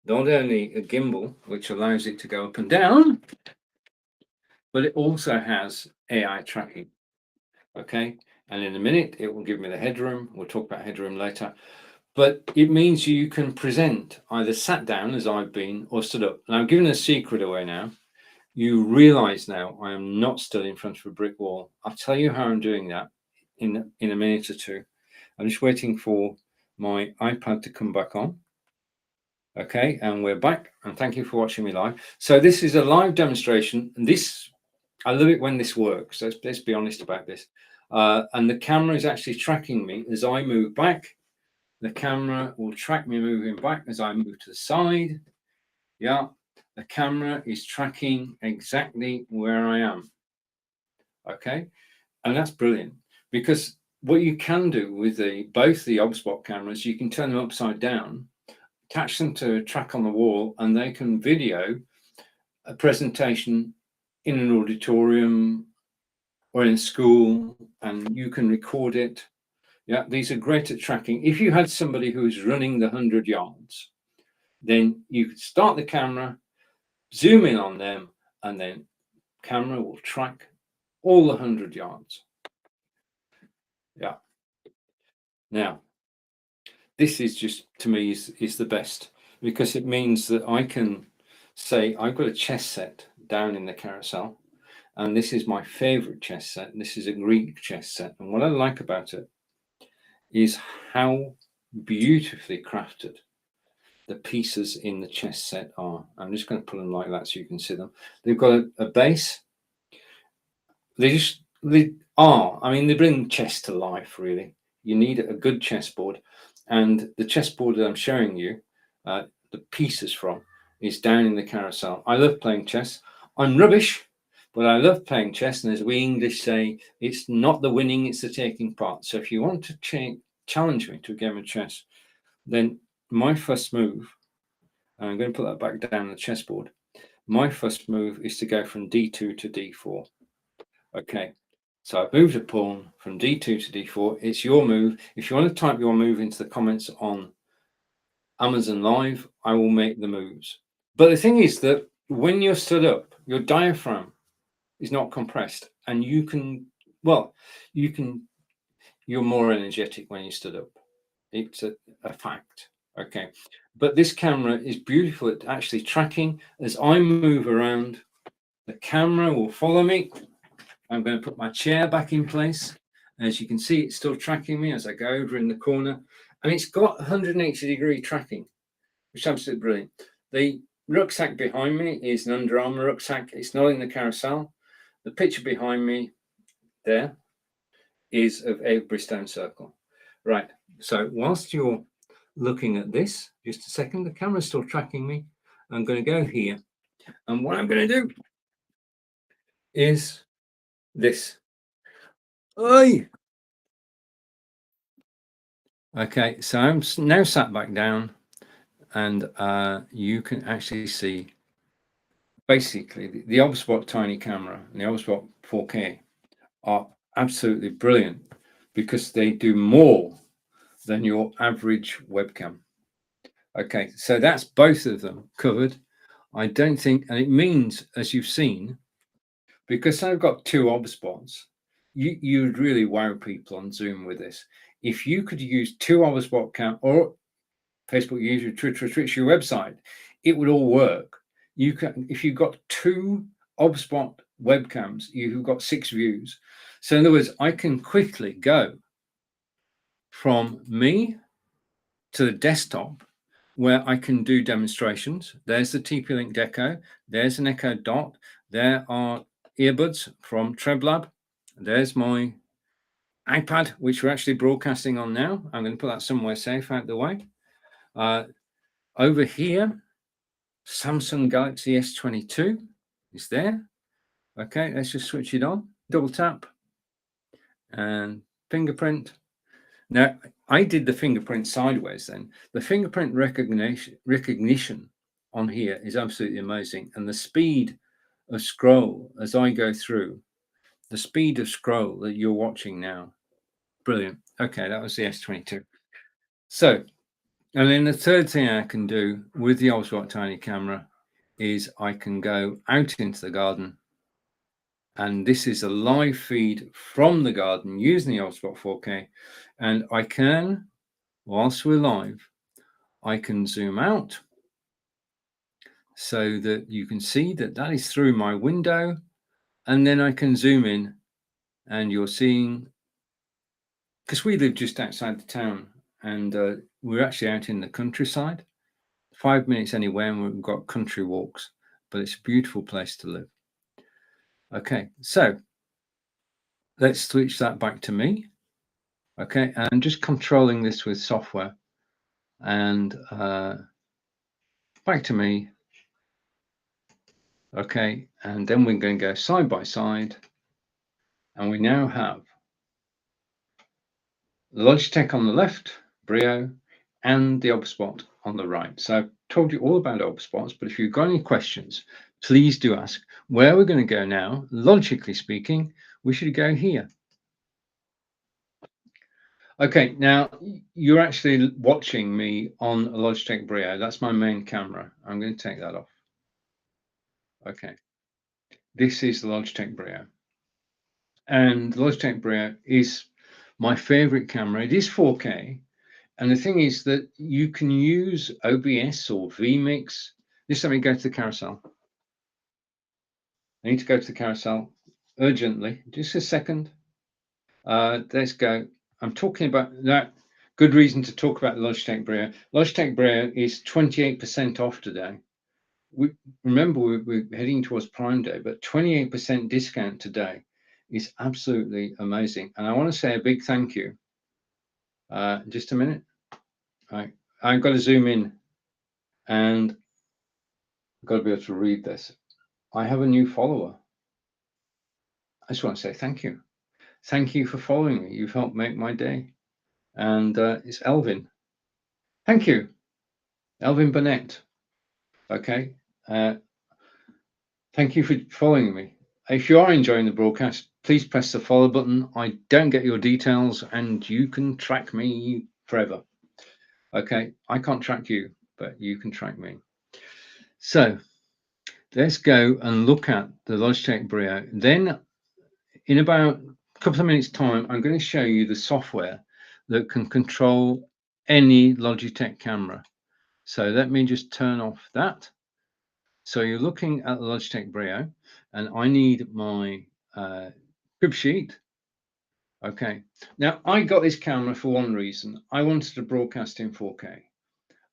not only a gimbal, which allows it to go up and down, but it also has AI tracking. Okay. And in a minute, it will give me the headroom. We'll talk about headroom later. But it means you can present either sat down, as I've been, or stood up. And I'm giving a secret away now. You realize now I am not still in front of a brick wall. I'll tell you how I'm doing that in a minute or two. I'm just waiting for my iPad to come back on. Okay, and we're back, and thank you for watching me live. So this is a live demonstration, and this, I love it when this works. Let's be honest about this. And the camera is actually tracking me as I move back. The camera will track me moving back as I move to the side. Yeah, the camera is tracking exactly where I am. Okay, and that's brilliant, because what you can do with both the Oberspot cameras, you can turn them upside down, attach them to a track on the wall, and they can video a presentation in an auditorium or in school, and you can record it. Yeah, these are great at tracking. If you had somebody who's running the 100 yards, then you could start the camera, zoom in on them, and then camera will track all the 100 yards. Yeah. Now, this is just, to me, is the best, because it means that I can say I've got a chess set down in the carousel, and this is my favorite chess set. This is a Greek chess set, and what I like about it is how beautifully crafted the pieces in the chess set are. I'm just going to put them like that so you can see them. They've got a base. They are, I mean, they bring chess to life, really. You need a good chessboard, and the chessboard that I'm showing you, the pieces from, is down in the carousel. I love playing chess. I'm rubbish, but I love playing chess, and as we English say, it's not the winning, it's the taking part. So if you want to challenge me to a game of chess, then my first move, and I'm going to put that back down on the chessboard, my first move is to go from d2 to d4. Okay, so I've moved a pawn from d2 to d4. It's your move. If you want to type your move into the comments on Amazon Live, I will make the moves. But the thing is that when you're stood up, your diaphragm is not compressed, and you can Well, you're more energetic when you stood up. It's a fact. Okay. But this camera is beautiful at actually tracking. As I move around, the camera will follow me. I'm going to put my chair back in place. As you can see, it's still tracking me as I go over in the corner. And it's got 180-degree tracking, which is absolutely brilliant. The rucksack behind me is an Under Armour rucksack. It's not in the carousel. The picture behind me there is of Avebury Stone Circle. Right. So whilst you're looking at this, just a second, the camera's still tracking me. I'm going to go here. And what I'm going to do is this. Oi! Okay, so I'm now sat back down, and you can actually see basically the OBSBot tiny camera and the OBSBot 4K are absolutely brilliant because they do more than your average webcam. Okay, so that's both of them covered. I don't think, and it means, as you've seen, because I've got two OBSBots, you'd really wow people on Zoom with this. If you could use two OBSBot cam or Facebook, YouTube, Twitter, Twitch, your website, it would all work. You can, if you've got two OBSBot webcams, you've got 6 views. So in other words, I can quickly go from me to the desktop where I can do demonstrations. There's the TP-Link Deco. There's an Echo Dot. There are earbuds from TrebLab. There's my iPad, which we're actually broadcasting on now. I'm going to put that somewhere safe out the way. Over here, Samsung Galaxy S22 is there. Okay, let's just switch it on. Double tap and fingerprint. Now, I did the fingerprint sideways then. The fingerprint recognition on here is absolutely amazing. And the speed of scroll as I go through, the speed of scroll that you're watching now, brilliant. Okay, that was the S22. So, and then the third thing I can do with the OBSBot tiny camera is I can go out into the garden. And this is a live feed from the garden using the OBSBot 4K. And I can, whilst we're live, I can zoom out so that you can see that that is through my window. And then I can zoom in and you're seeing, because we live just outside the town and we're actually out in the countryside, 5 minutes anywhere, and we've got country walks, but it's a beautiful place to live. Okay, so let's switch that back to me. Okay, and just controlling this with software and back to me. Okay, and then we're going to go side by side, and we now have Logitech on the left, Brio, and the OBSBot on the right. So I've told you all about OBSBots, but if you've got any questions, please do ask. Where we're going to go now, logically speaking, we should go here. Okay, now you're actually watching me on a Logitech Brio. That's my main camera. I'm going to take that off. Okay, this is the Logitech Brio. And the Logitech Brio is my favorite camera. It is 4K. And the thing is that you can use OBS or vMix. Just let me go to the carousel. I need to go to the carousel urgently. Just a second. Let's go. I'm talking about that. Good reason to talk about Logitech Brio. Logitech Brio is 28% off today. Remember, we're heading towards Prime Day, but 28% discount today is absolutely amazing. And I want to say a big thank you. Just a minute. I've got to zoom in and I've got to be able to read this. I have a new follower. I just want to say thank you. Thank you for following me. You've helped make my day. And it's Elvin. Thank you, Elvin Burnett. Okay. Thank you for following me. If you are enjoying the broadcast, please press the follow button. I don't get your details and you can track me forever. Okay. I can't track you, but you can track me. So let's go and look at the Logitech Brio. Then in about couple of minutes time, I'm going to show you the software that can control any Logitech camera. So let me just turn off that. So you're looking at the Logitech Brio, and I need my crib sheet. Okay, now I got this camera for one reason. I wanted to broadcast in 4K.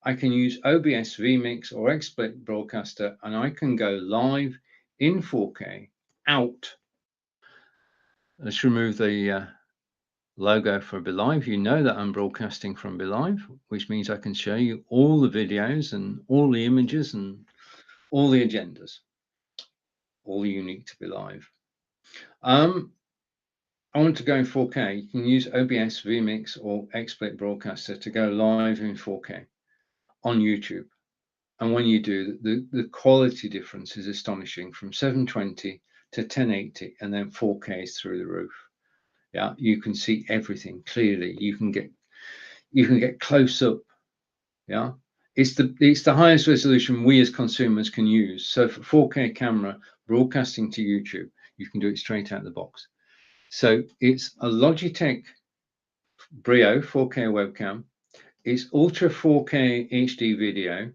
I can use OBS, vMix, or XSplit Broadcaster, and I can go live in 4K out. Let's remove the logo for BeLive. You know that I'm broadcasting from BeLive, which means I can show you all the videos and all the images and all the agendas, all unique to BeLive. I want to go in 4K. You can use OBS, vMix, or XSplit Broadcaster to go live in 4K on YouTube. And when you do, the quality difference is astonishing, from 720 to 1080, and then 4K is through the roof. Yeah, you can see everything clearly. You can get close up. Yeah, it's the highest resolution we as consumers can use. So for 4K camera broadcasting to YouTube, you can do it straight out of the box. So it's a Logitech Brio 4K webcam. It's Ultra 4K HD video,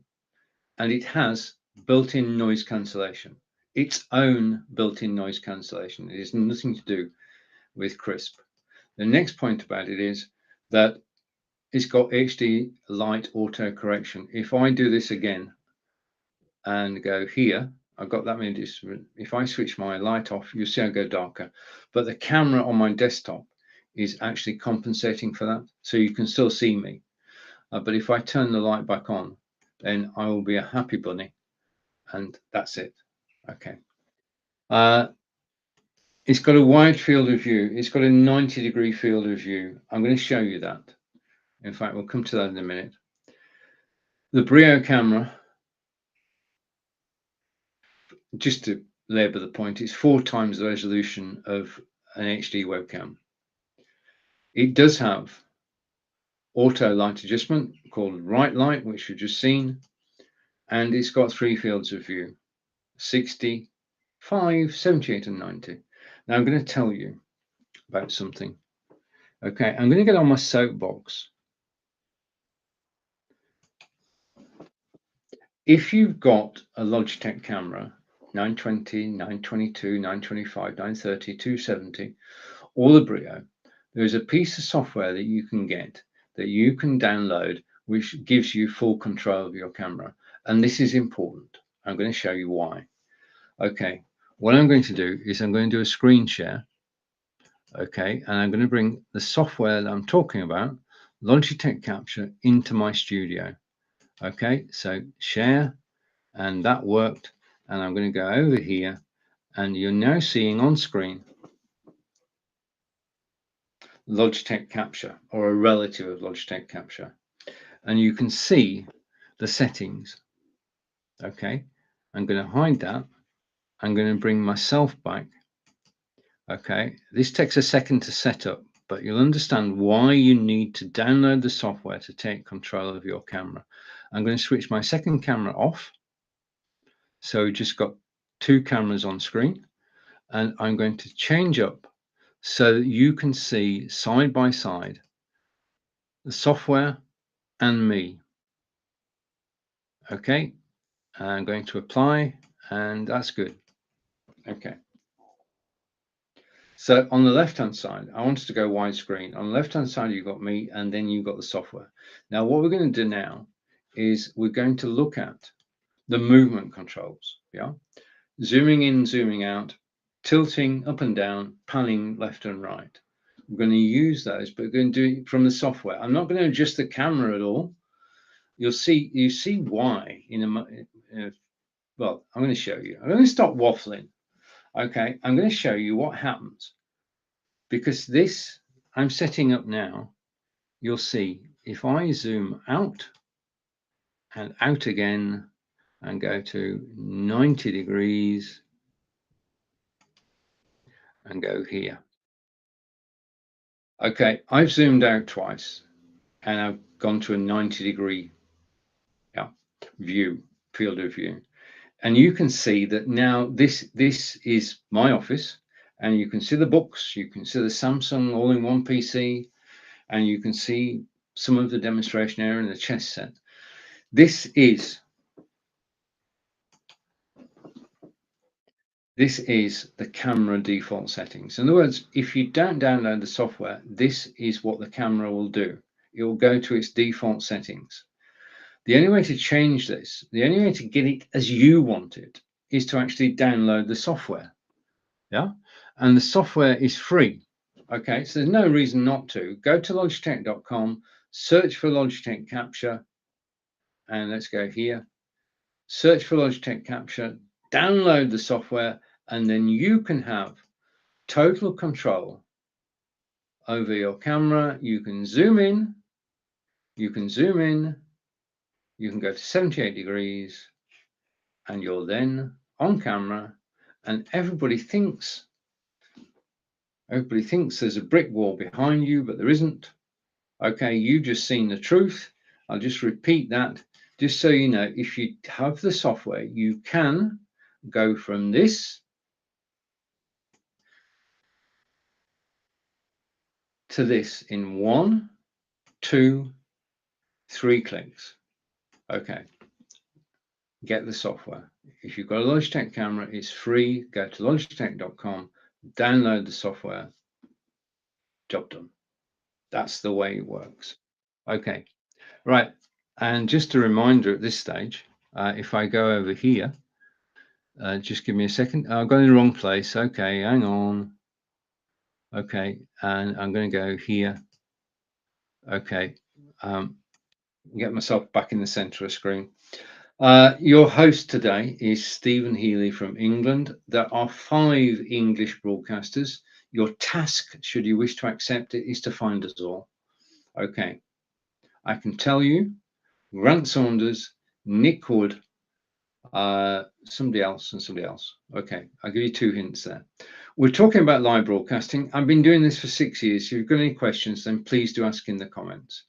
and it has built-in noise cancellation. Its own built-in noise cancellation. It has nothing to do with Crisp. The next point about it is that it's got HD light auto correction. If I do this again and go here, I've got that many. If I switch my light off, you'll see I go darker. But the camera on my desktop is actually compensating for that, so you can still see me. But if I turn the light back on, then I will be a happy bunny, and that's it. Okay. It's got a wide field of view. It's got a 90-degree field of view. I'm going to show you that. In fact, we'll come to that in a minute. The Brio camera, just to labor the point, is 4 times the resolution of an HD webcam. It does have auto light adjustment called right light, which you've just seen, and it's got 3 fields of view: 60, 5, 78, and 90. Now I'm going to tell you about something. Okay, I'm going to get on my soapbox. If you've got a Logitech camera, 920, 922, 925, 930, 270, or the Brio, there's a piece of software that you can get, that you can download, which gives you full control of your camera. And this is important. I'm going to show you why. Okay, what I'm going to do is I'm going to do a screen share. Okay, and I'm going to bring the software that I'm talking about, Logitech Capture, into my studio. Okay, so share, and that worked. And I'm going to go over here, and you're now seeing on screen Logitech Capture, or a relative of Logitech Capture, and you can see the settings. Okay, I'm going to hide that. I'm going to bring myself back. Okay, this takes a second to set up, but you'll understand why you need to download the software to take control of your camera. I'm going to switch my second camera off. So we just got 2 cameras on screen, and I'm going to change up so that you can see side by side the software and me. Okay, I'm going to apply, and that's good. Okay. So on the left-hand side, I wanted to go widescreen. On the left-hand side, you've got me, and then you've got the software. Now, what we're going to do now is we're going to look at the movement controls. Yeah, zooming in, zooming out, tilting up and down, panning left and right. We're going to use those, but we're going to do it from the software. I'm not going to adjust the camera at all. You see why in a well, I'm going to show you. I'm going to stop waffling. Okay, I'm going to show you what happens, because this I'm setting up now. You'll see if I zoom out and out again and go to 90 degrees and go here. Okay, I've zoomed out twice and I've gone to a 90-degree view, field of view. And you can see that now this is my office, and you can see the books, you can see the Samsung all-in-one PC, and you can see some of the demonstration area in the chess set. This is the camera default settings. In other words, if you don't download the software, this is what the camera will do. It will go to its default settings. The only way to change this, the only way to get it as you want it, is to actually download the software. Yeah, and the software is free. Okay, so there's no reason not to. Go to logitech.com, search for Logitech Capture, and let's go here. Search for Logitech Capture, download the software, and then you can have total control over your camera. You can zoom in, you can zoom in, you can go to 78 degrees, and you're then on camera, and everybody thinks there's a brick wall behind you, but there isn't. Okay, you've just seen the truth. I'll just repeat that, just so you know, if you have the software, you can go from this to this in 1, 2, 3 clicks. Okay, get the software. If you've got a Logitech camera, it's free. Go to logitech.com, download the software, job done. That's the way it works. Okay, right. And just a reminder at this stage, if I go over here, just give me a second. I've got in the wrong place. Okay, hang on. Okay, and I'm going to go here. Okay, get myself back in the center of the screen. Your host today is Stephen Healy from England. There are 5 English broadcasters. Your task, should you wish to accept it, is to find us all. Okay, I can tell you, Grant Saunders, Nick Wood, somebody else and somebody else. Okay, I'll give you 2 hints there. We're talking about live broadcasting. I've been doing this for 6 years. If you've got any questions, then please do ask in the comments.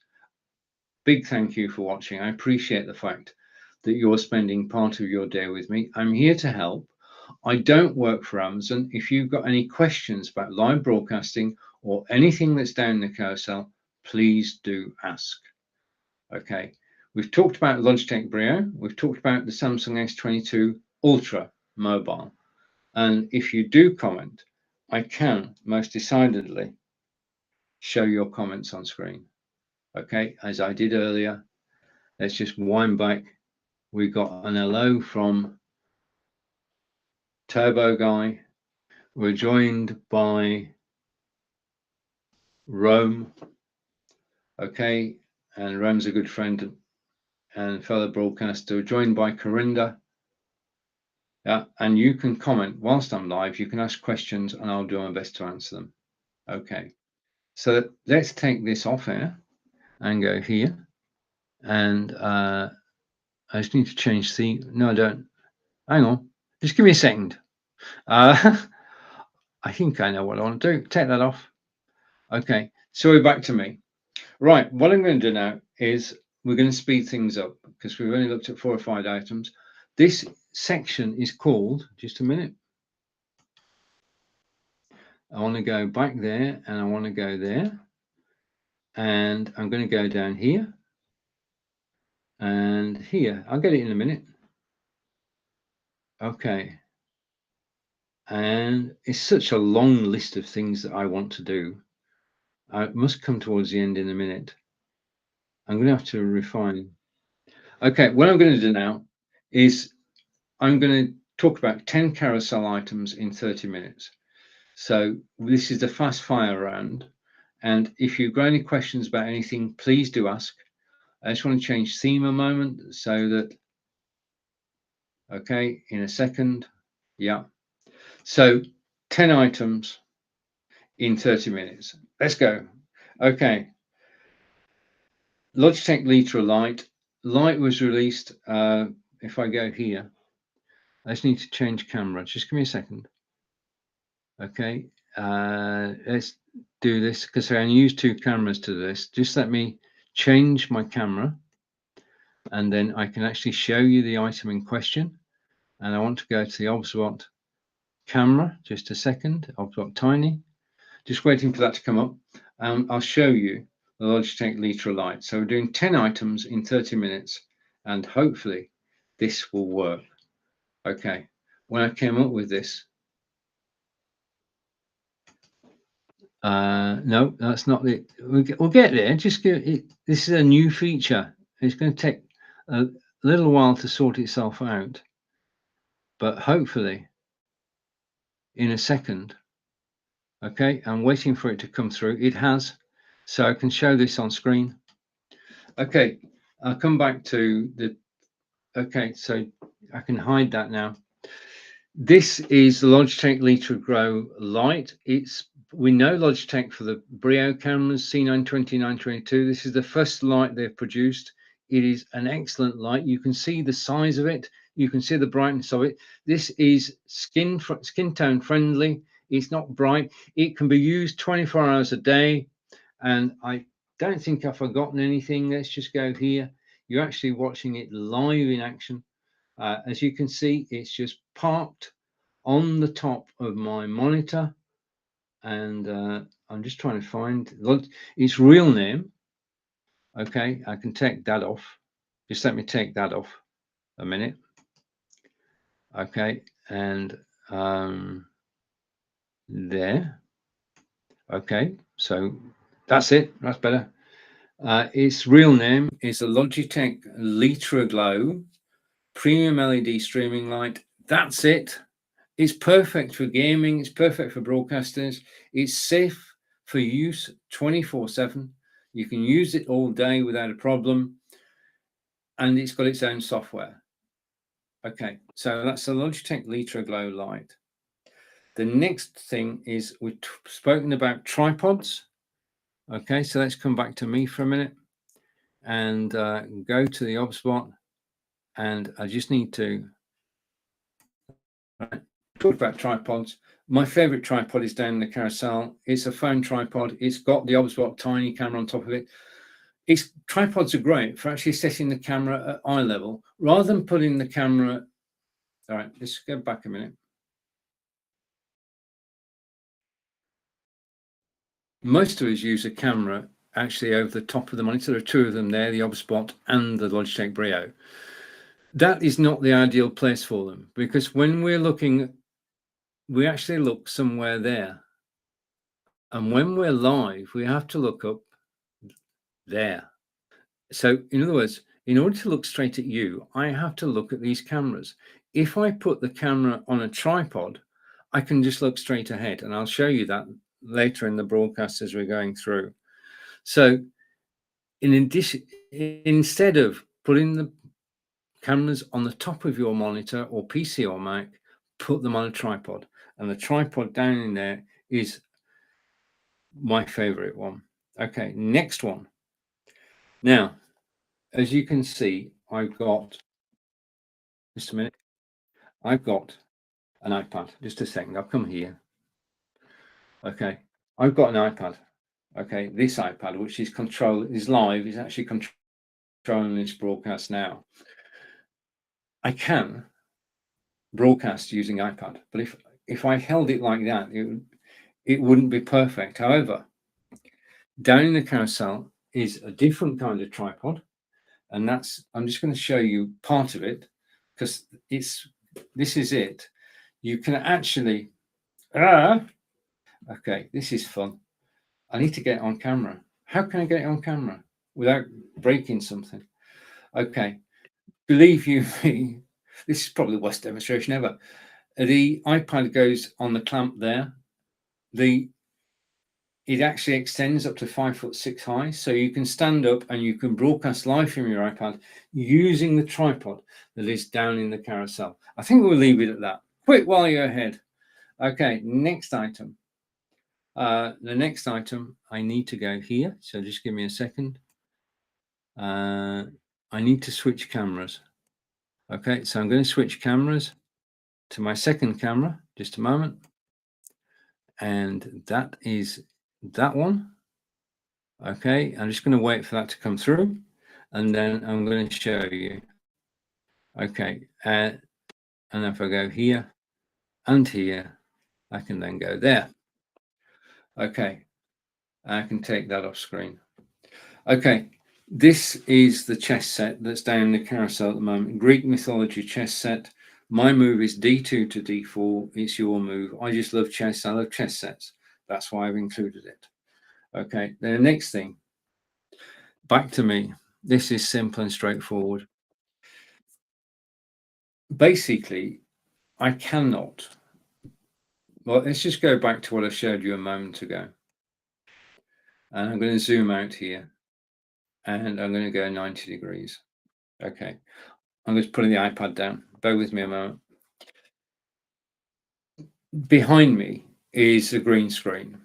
Big thank you for watching. I appreciate the fact that you're spending part of your day with me. I'm here to help. I don't work for Amazon. If you've got any questions about live broadcasting or anything that's down the carousel, please do ask. Okay, we've talked about Logitech Brio. We've talked about the Samsung S22 Ultra mobile. And if you do comment, I can most decidedly show your comments on screen. Okay, as I did earlier, let's just wind back. We got an hello from Turbo Guy. We're joined by Rome. Okay, and Rome's a good friend and fellow broadcaster. We're joined by Corinda. Yeah, and you can comment whilst I'm live. You can ask questions and I'll do my best to answer them. Okay, so let's take this off here and go here. And I just need to change the, no, I don't. Hang on, just give me a second. I think I know what I want to do. Take that off. Okay, so we're back to me. Right, what I'm going to do now is we're going to speed things up because we've only looked at 4 or 5 items. This section is called, just a minute. I want to go back there and I want to go there. And I'm going to go down here and here. I'll get it in a minute. Okay. And it's such a long list of things that I want to do. I must come towards the end in a minute. I'm going to have to refine. Okay, what I'm going to do now is I'm going to talk about 10 carousel items in 30 minutes. So this is the fast fire round. And if you've got any questions about anything, please do ask. I just want to change theme a moment so that, okay, in a second. Yeah. So 10 items in 30 minutes. Let's go. Okay. Logitech Litra Lite. Lite was released. If I go here, I just need to change camera. Just give me a second. Okay. Let's do this because I can use 2 cameras to this. Just let me change my camera and then I can actually show you the item in question. And I want to go to the Obsbot camera, just a second. I've got tiny, just waiting for that to come up. I'll show you the Logitech Litra Lite. So we're doing 10 items in 30 minutes, and hopefully this will work. Okay, when I came up with this, no, that's not it. We'll get there. Just give it. This is a new feature. It's going to take a little while to sort itself out, but hopefully in a second. Okay, I'm waiting for it to come through. It has, so I can show this on screen. Okay, I'll come back to the. Okay, so I can hide that now. This is the Logitech Litra Grow Lite. We know Logitech for the Brio cameras, C920, 922. This is the first light they've produced. It is an excellent light. You can see the size of it. You can see the brightness of it. This is skin tone friendly. It's not bright. It can be used 24 hours a day. And I don't think I've forgotten anything. Let's just go here. You're actually watching it live in action. As you can see, it's just parked on the top of my monitor, and I'm just trying to find its real name. Okay, I can take that off. Just let me take that off a minute. Okay, and there. Okay, so that's it. That's better. Its real name is a Logitech Litra Glow Premium LED Streaming Light. That's it. It's perfect for gaming. It's perfect for broadcasters. It's safe for use 24/7. You can use it all day without a problem. And it's got its own software. Okay, so that's the Logitech Litra Glow Lite. The next thing is we've spoken about tripods. Okay, so let's come back to me for a minute and go to the OBSBot. And I just need to talk about tripods. My favorite tripod is down in the carousel. It's a phone tripod. It's got the OBSBot tiny camera on top of it. Tripods are great for actually setting the camera at eye level rather than putting the camera. All right, let's go back a minute. Most of us use a camera actually over the top of the monitor. There are two of them there, the OBSBot and the Logitech Brio. That is not the ideal place for them, because when we're looking, we actually look somewhere there. And when we're live, we have to look up there. So in other words, in order to look straight at you, I have to look at these cameras. If I put the camera on a tripod, I can just look straight ahead. And I'll show you that later in the broadcast as we're going through. So in addition, instead of putting the cameras on the top of your monitor or PC or Mac, put them on a tripod. And the tripod down in there is my favorite one. Okay, next one. Now, as you can see, I've got, just a minute, I've got an iPad. Just a second, I'll come here. Okay, I've got an iPad. Okay, this iPad, which is live, is actually controlling this broadcast now. I can broadcast using iPad, but if I held it like that, it wouldn't be perfect. However, down in the carousel is a different kind of tripod, and I'm just going to show you part of it because this is it. You can actually okay, this is fun. I need to get it on camera. How can I get it on camera without breaking something? Okay, believe you me, this is probably the worst demonstration ever. The iPad goes on the clamp there. It actually extends up to 5'6" high, so you can stand up and you can broadcast live from your iPad using the tripod that is down in the carousel. I think we'll leave it at that. Quick while you're ahead. Okay, next item. The next item, I need to go here, so just give me a second. I need to switch cameras. Okay, so I'm going to switch cameras to my second camera, just a moment. And that is that one. Okay, I'm just going to wait for that to come through, and then I'm going to show you. Okay, and if I go here, and here. I can then go there. Okay, I can take that off screen. Okay, this is the chess set that's down in the carousel at the moment. Greek mythology chess set. My move is d2 to d4. It's your move. I just love chess. I love chess sets. That's why I've included it. Okay, the next thing, back to me. This is simple and straightforward. Basically, I cannot. Well, let's just go back to what I showed you a moment ago. And I'm going to zoom out here. And I'm going to go 90 degrees. Okay, I'm just putting the iPad down. Bear with me a moment. Behind me is a green screen.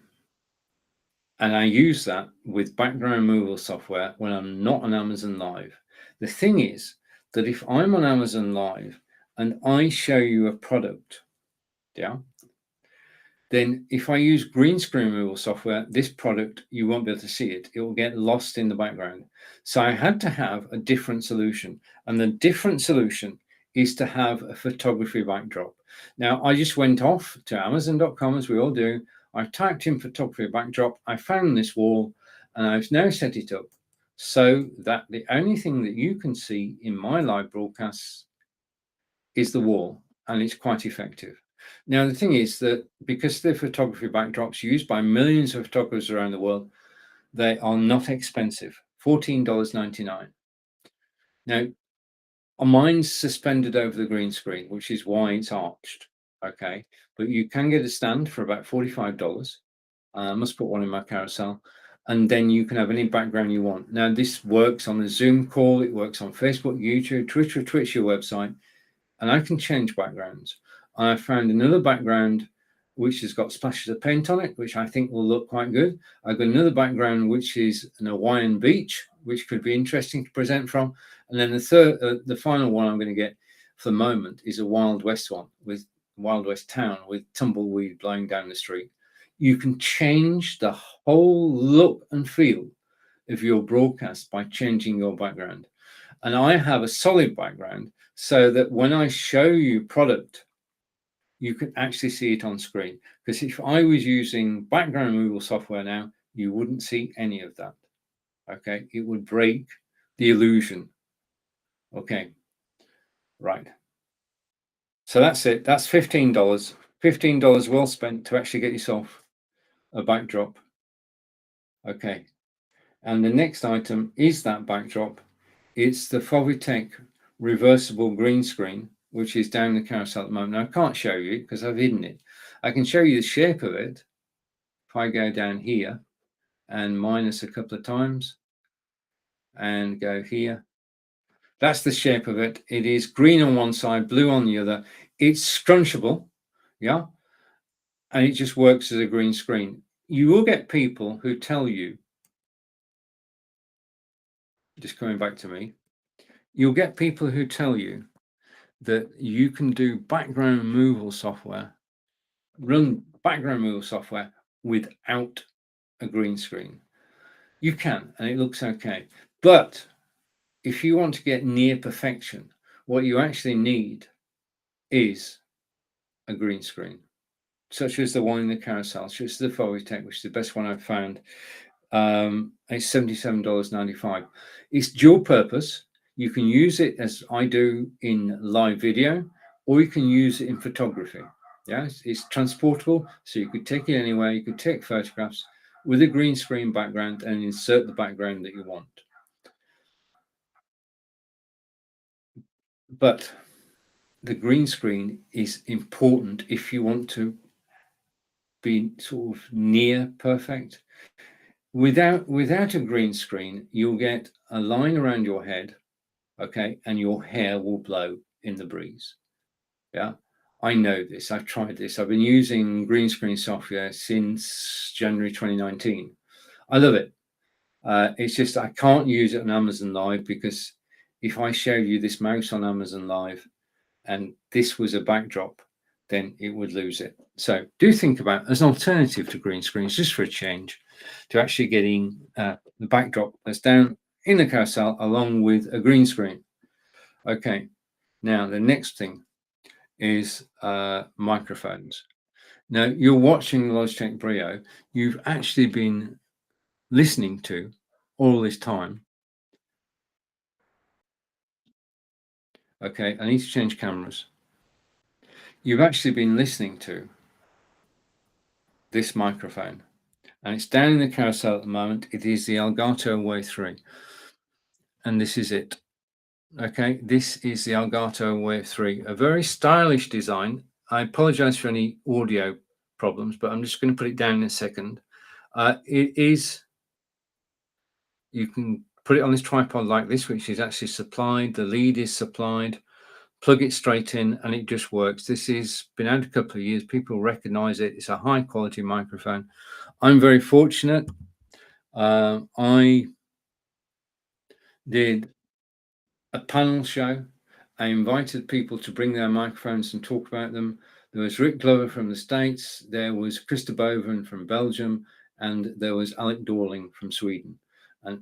And I use that with background removal software when I'm not on Amazon Live. The thing is that if I'm on Amazon Live and I show you a product, yeah, then if I use green screen removal software, this product, you won't be able to see it. It will get lost in the background. So I had to have a different solution. And the different solution is to have a photography backdrop. Now, I just went off to Amazon.com, as we all do. I typed in photography backdrop. I found this wall, and I've now set it up so that the only thing that you can see in my live broadcasts is the wall, and it's quite effective. Now, the thing is that because the photography backdrops used by millions of photographers around the world, they are not expensive, $14.99. Now, mine's suspended over the green screen, which is why it's arched, okay? But you can get a stand for about $45. I must put one in my carousel. And then you can have any background you want. Now, this works on a Zoom call. It works on Facebook, YouTube, Twitter, Twitch, your website. And I can change backgrounds. I found another background which has got splashes of paint on it, which I think will look quite good. I've got another background which is an Hawaiian beach, which could be interesting to present from. And then the final one I'm going to get for the moment is a Wild West one, with Wild West town with tumbleweed blowing down the street. You can change the whole look and feel of your broadcast by changing your background. And I have a solid background so that when I show you product, you can actually see it on screen. Because if I was using background removal software now, you wouldn't see any of that. Okay, it would break the illusion. Okay, right. So that's it. That's $15. $15 well spent to actually get yourself a backdrop. Okay, and the next item is that backdrop. It's the Fovitech reversible green screen, which is down the carousel at the moment. Now, I can't show you because I've hidden it. I can show you the shape of it. If I go down here and minus a couple of times and go here, that's the shape of it. It is green on one side, blue on the other. It's scrunchable, yeah, and it just works as a green screen. You will get people who tell you, just coming back to me, you'll get people who tell you that you can do background removal software, run background removal software without a green screen. You can, and it looks okay. But if you want to get near perfection, what you actually need is a green screen, such as the one in the carousel, such as the Fovitech, which is the best one I've found. It's $77.95. It's dual purpose. You can use it as I do in live video, or you can use it in photography. Yeah, it's transportable, so you could take it anywhere. You could take photographs with a green screen background and insert the background that you want. But the green screen is important if you want to be sort of near perfect. Without a green screen, you'll get a line around your head, okay, and your hair will blow in the breeze. Yeah, I know this. I've tried this. I've been using green screen software since January 2019. I love it. It's just I can't use it on Amazon Live because if I show you this mouse on Amazon Live and this was a backdrop, then it would lose it. So do think about as an alternative to green screens, just for a change, to actually getting the backdrop that's down in the carousel along with a green screen. Okay, now the next thing is microphones. Now, you're watching Logitech Brio. You've actually been listening to all this time. Okay, I need to change cameras. You've actually been listening to this microphone, and it's down in the carousel at the moment. It is the Elgato Wave 3, and this is it. Okay, this is the Elgato Wave 3, a very stylish design. I apologize for any audio problems, but I'm just going to put it down in a second. It is, you can put it on this tripod like this, which is actually supplied. The lead is supplied. Plug it straight in and it just works. This has been out a couple of years. People recognize it. It's a high quality microphone. I'm very fortunate. I did a panel show. I invited people to bring their microphones and talk about them. There was Rick Glover from the States. There was Christa Boven from Belgium. And there was Alec Dorling from Sweden. And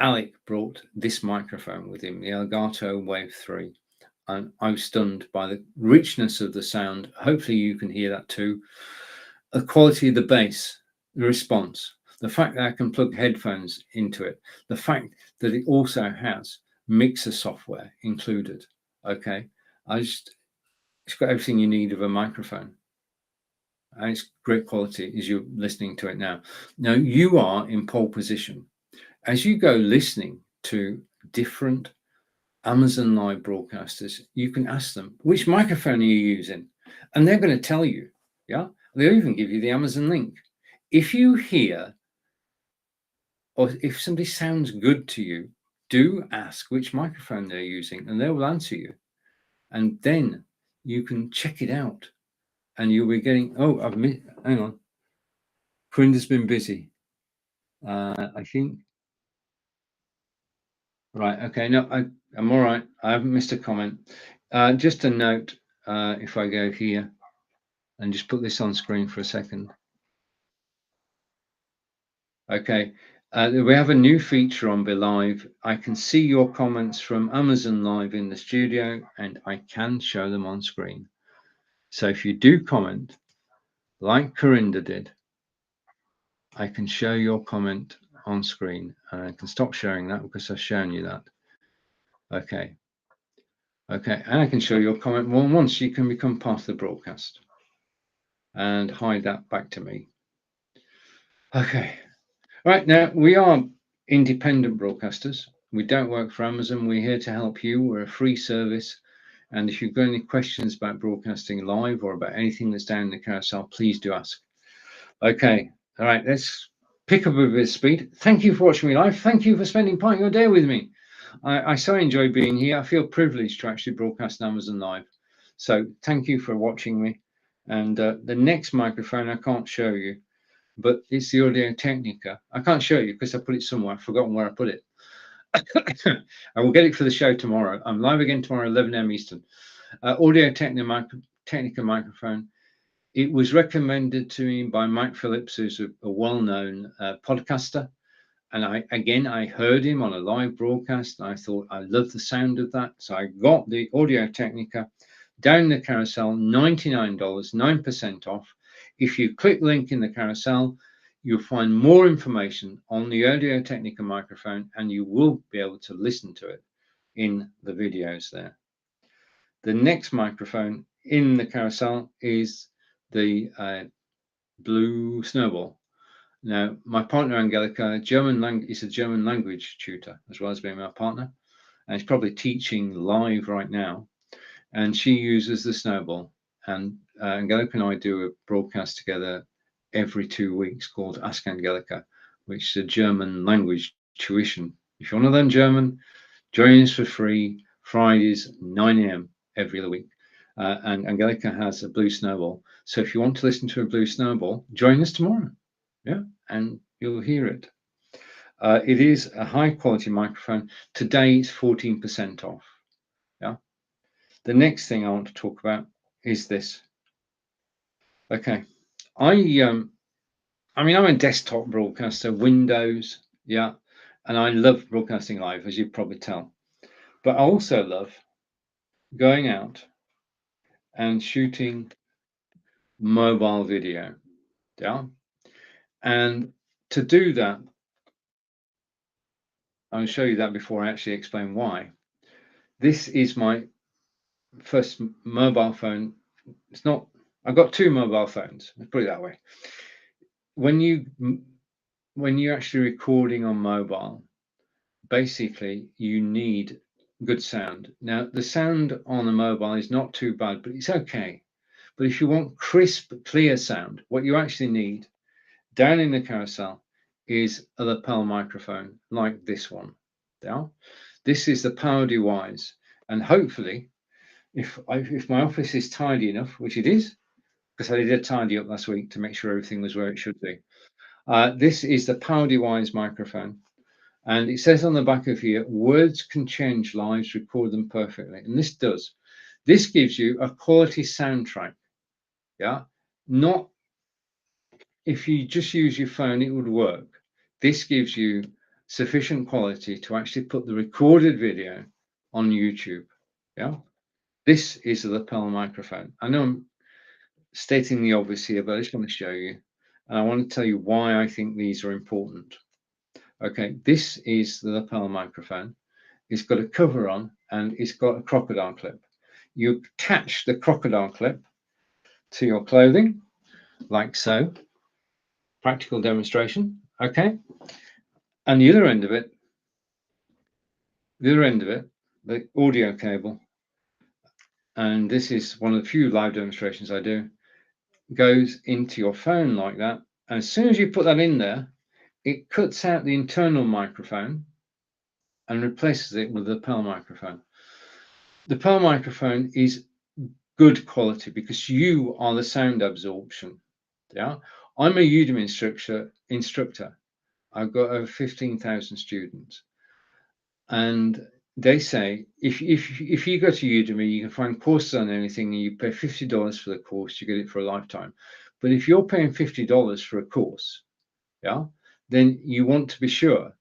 Alec brought this microphone with him, the Elgato Wave 3. And I was stunned by the richness of the sound. Hopefully you can hear that too. The quality of the bass, the response, the fact that I can plug headphones into it, the fact that it also has mixer software included. Okay, it's got everything you need of a microphone. And it's great quality as you're listening to it now. Now you are in pole position. As you go listening to different Amazon Live broadcasters, you can ask them, which microphone are you using? And they're going to tell you, yeah? They'll even give you the Amazon link. If you hear, or if somebody sounds good to you, do ask which microphone they're using and they will answer you. And then you can check it out and you'll be getting, oh, hang on. Corinda's been busy. I think. Right, okay, no, I'm all right. I haven't missed a comment. Just a note, if I go here and just put this on screen for a second. Okay, we have a new feature on Be Live. I can see your comments from Amazon Live in the studio and I can show them on screen. So if you do comment, like Corinda did, I can show your comment on screen and I can stop sharing that because I've shown you that. Okay. Okay, and I can show your comment more than once. You can become part of the broadcast and hide that back to me. Okay, right now we are independent broadcasters. We don't work for Amazon. We're here to help you. We're a free service. And if you've got any questions about broadcasting live or about anything that's down in the carousel, please do ask. Okay, all right, let's pick up a bit of speed. Thank you for watching me live. Thank you for spending part of your day with me. I so enjoy being here. I feel privileged to actually broadcast Amazon Live. So thank you for watching me. And the next microphone I can't show you, but it's the Audio Technica. I can't show you because I put it somewhere. I've forgotten where I put it. I will get it for the show tomorrow. I'm live again tomorrow, 11 a.m. Eastern. Audio Technica microphone. It was recommended to me by Mike Phillips, who's a well-known podcaster. And I heard him on a live broadcast and I thought, I love the sound of that. So I got the Audio Technica down the carousel, $99, 9% off. If you click link in the carousel, you'll find more information on the Audio Technica microphone and you will be able to listen to it in the videos there. The next microphone in the carousel is the Blue Snowball. Now, my partner Angelica is a German language tutor as well as being my partner, and she's probably teaching live right now. And she uses the Snowball. And Angelica and I do a broadcast together every 2 weeks called Ask Angelica, which is a German language tuition. If you want to learn German, join us for free Fridays 9 a.m. every other week. And Angelica has a Blue Snowball. So if you want to listen to a Blue Snowball, join us tomorrow. Yeah, and you'll hear it. It is a high quality microphone. Today it's 14% off. Yeah. The next thing I want to talk about is this. Okay. I'm a desktop broadcaster, Windows, yeah, and I love broadcasting live, as you probably tell. But I also love going out and shooting mobile video. Yeah. And to do that, I'll show you that before I actually explain why. This is my first mobile phone. It's not, I've got two mobile phones, let's put it that way. When you're actually recording on mobile, basically you need good sound. Now the sound on a mobile is not too bad, but it's okay. But if you want crisp, clear sound, what you actually need down in the carousel is a lapel microphone like this one. Yeah, this is the PowerDeWise, and hopefully, if my office is tidy enough, which it is, because I did a tidy up last week to make sure everything was where it should be. This is the PowerDeWise microphone, and it says on the back of here, words can change lives, record them perfectly, and this does. This gives you a quality soundtrack. Yeah, not if you just use your phone, it would work. This gives you sufficient quality to actually put the recorded video on YouTube. Yeah, this is the lapel microphone. I know I'm stating the obvious here, but I just want to show you, and I want to tell you why I think these are important. Okay, this is the lapel microphone. It's got a cover on and it's got a crocodile clip. You attach the crocodile clip to your clothing like so. Practical demonstration. Okay, and the other end of it, the audio cable, and this is one of the few live demonstrations I do, goes into your phone like that. And as soon as you put that in there, it cuts out the internal microphone and replaces it with the lapel microphone. The lapel microphone is good quality because you are the sound absorption. Yeah, I'm a Udemy instructor. I've got over 15,000 students, and they say if you go to Udemy, you can find courses on anything, and you pay $50 for the course, you get it for a lifetime. But if you're paying $50 for a course, yeah, then you want to be sure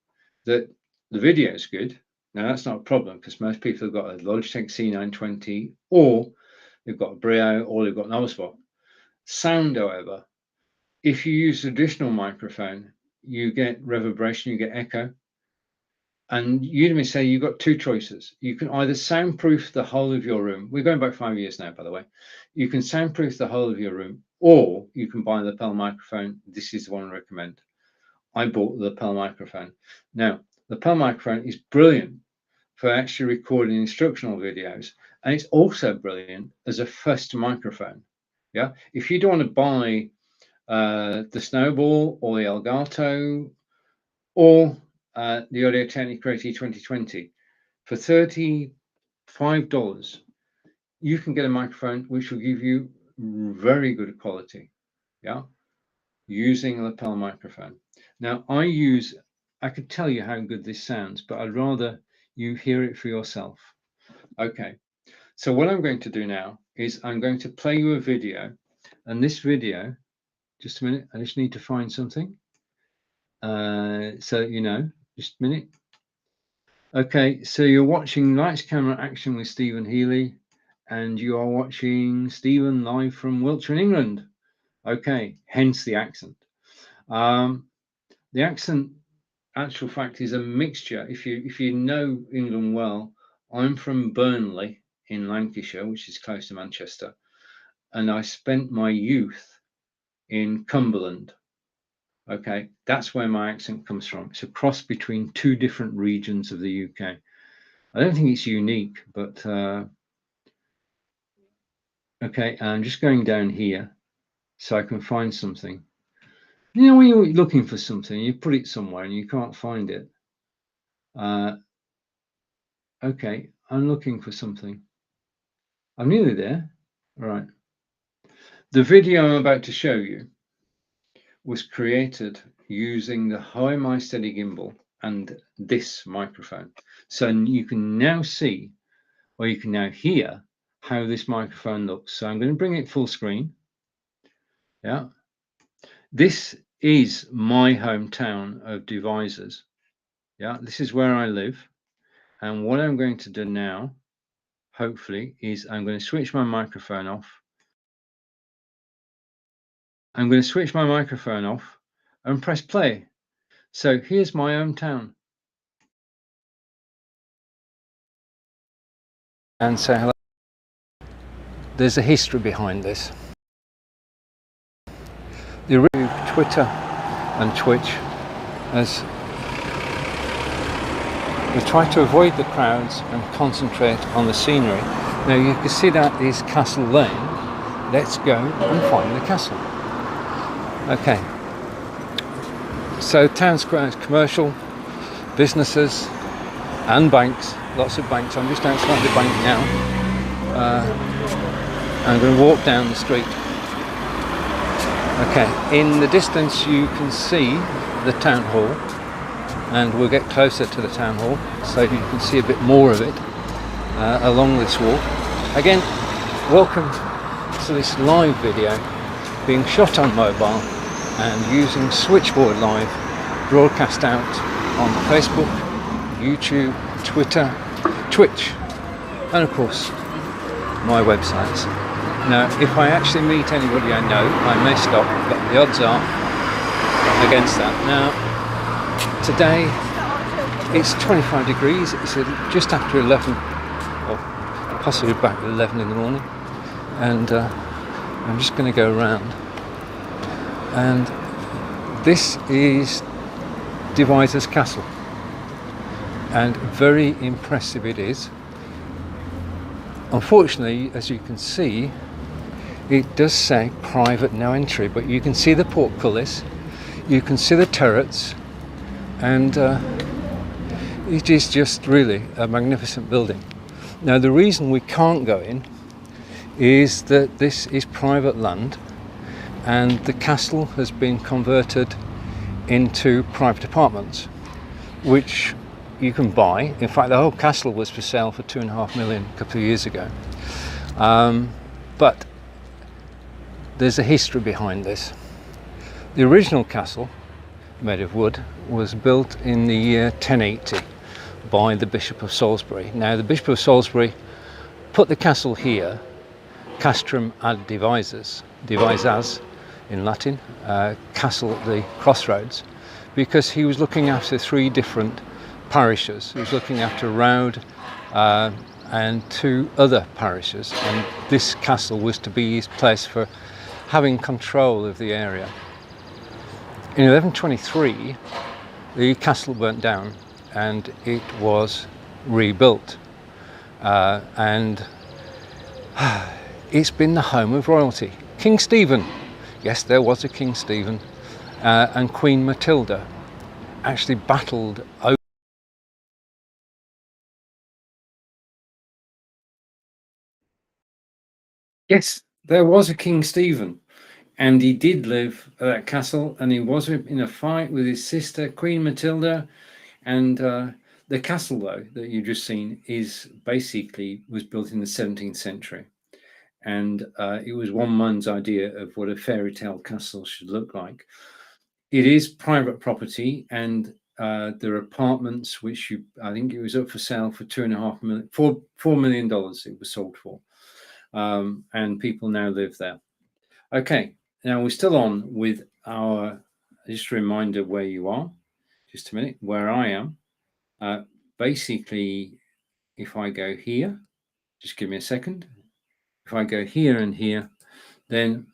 that the video is good. Now that's not a problem because most people have got a Logitech C920, or they've got a Brio, or they've got an Allspot. Sound, however, if you use a traditional microphone, you get reverberation, you get echo. And Udemy say you've got two choices. You can either soundproof the whole of your room. We're going back 5 years now, by the way. You can soundproof the whole of your room, or you can buy the lapel microphone. This is the one I recommend. I bought the lapel microphone. Now, the lapel microphone is brilliant for actually recording instructional videos, and it's also brilliant as a first microphone. Yeah, if you don't want to buy the Snowball or the Elgato or the Audio-Technica AT2020 for $35, you can get a microphone which will give you very good quality. Yeah, using a lapel microphone. Now I could tell you how good this sounds, but I'd rather you hear it for yourself. Okay, so what I'm going to do now is I'm going to play you a video, and this video, just a minute, I just need to find something. So you know, just a minute. Okay, so you're watching Lights Camera Action with Stephen Healy, and you are watching Stephen live from Wiltshire in England. Okay, hence the accent. The accent, actual fact, is a mixture. If you know England well, I'm from Burnley in Lancashire, which is close to Manchester, and I spent my youth in Cumberland. Okay, that's where my accent comes from. It's a cross between two different regions of the UK. I don't think it's unique, but okay, I'm just going down here so I can find something. You know, when you're looking for something, you put it somewhere and you can't find it. Okay, I'm looking for something. I'm nearly there. All right. The video I'm about to show you was created using the HiMySteady gimbal and this microphone. So you can now see, or you can now hear, how this microphone looks. So I'm going to bring it full screen. Yeah. This is my hometown of Devizes. Yeah, this is where I live. And what I'm going to do now, hopefully, is I'm going to switch my microphone off. I'm going to switch my microphone off and press play. So here's my hometown. And say hello. There's a history behind this. The original Twitter and Twitch, as we try to avoid the crowds and concentrate on the scenery. Now you can see that is Castle Lane. Let's go and find the castle. Okay. So town square is commercial, businesses and banks, lots of banks. I'm just outside the bank now. I'm going to walk down the street. Okay, in the distance you can see the town hall, and we'll get closer to the town hall so you can see a bit more of it along this walk. Again, welcome to this live video being shot on mobile and using Switchboard Live, broadcast out on Facebook, YouTube, Twitter, Twitch, and of course my websites. Now, if I actually meet anybody I know, I may stop, but the odds are against that. Now, today it's 25 degrees, it's just after 11, or possibly about 11 in the morning, and I'm just going to go around. And this is Devizes Castle, and very impressive it is. Unfortunately, as you can see, it does say private no entry, but you can see the portcullis, you can see the turrets, and it is just really a magnificent building. Now, the reason we can't go in is that this is private land, and the castle has been converted into private apartments, which you can buy. In fact, the whole castle was for sale for £2.5 million a couple of years ago. But there's a history behind this. The original castle, made of wood, was built in the year 1080 by the Bishop of Salisbury. Now, the Bishop of Salisbury put the castle here, Castrum ad Devizes in Latin, castle at the crossroads, because he was looking after 3 different parishes. He was looking after Roud and 2 other parishes, and this castle was to be his place for having control of the area. In 1123, the castle burnt down and it was rebuilt, and it's been the home of royalty. King Stephen, yes, there was a King Stephen, and Queen Matilda actually battled over. Yes, there was a King Stephen, and he did live at that castle, and he was in a fight with his sister, Queen Matilda. And the castle, though, that you've just seen was built in the 17th century. And it was one man's idea of what a fairy tale castle should look like. It is private property, and there are apartments which I think it was up for sale for $2.5 million, $4 million it was sold for. And people now live there. Okay, now we're still on with just a reminder where you are, just a minute, where I am. Basically, if I go here, just give me a second. If I go here and here, then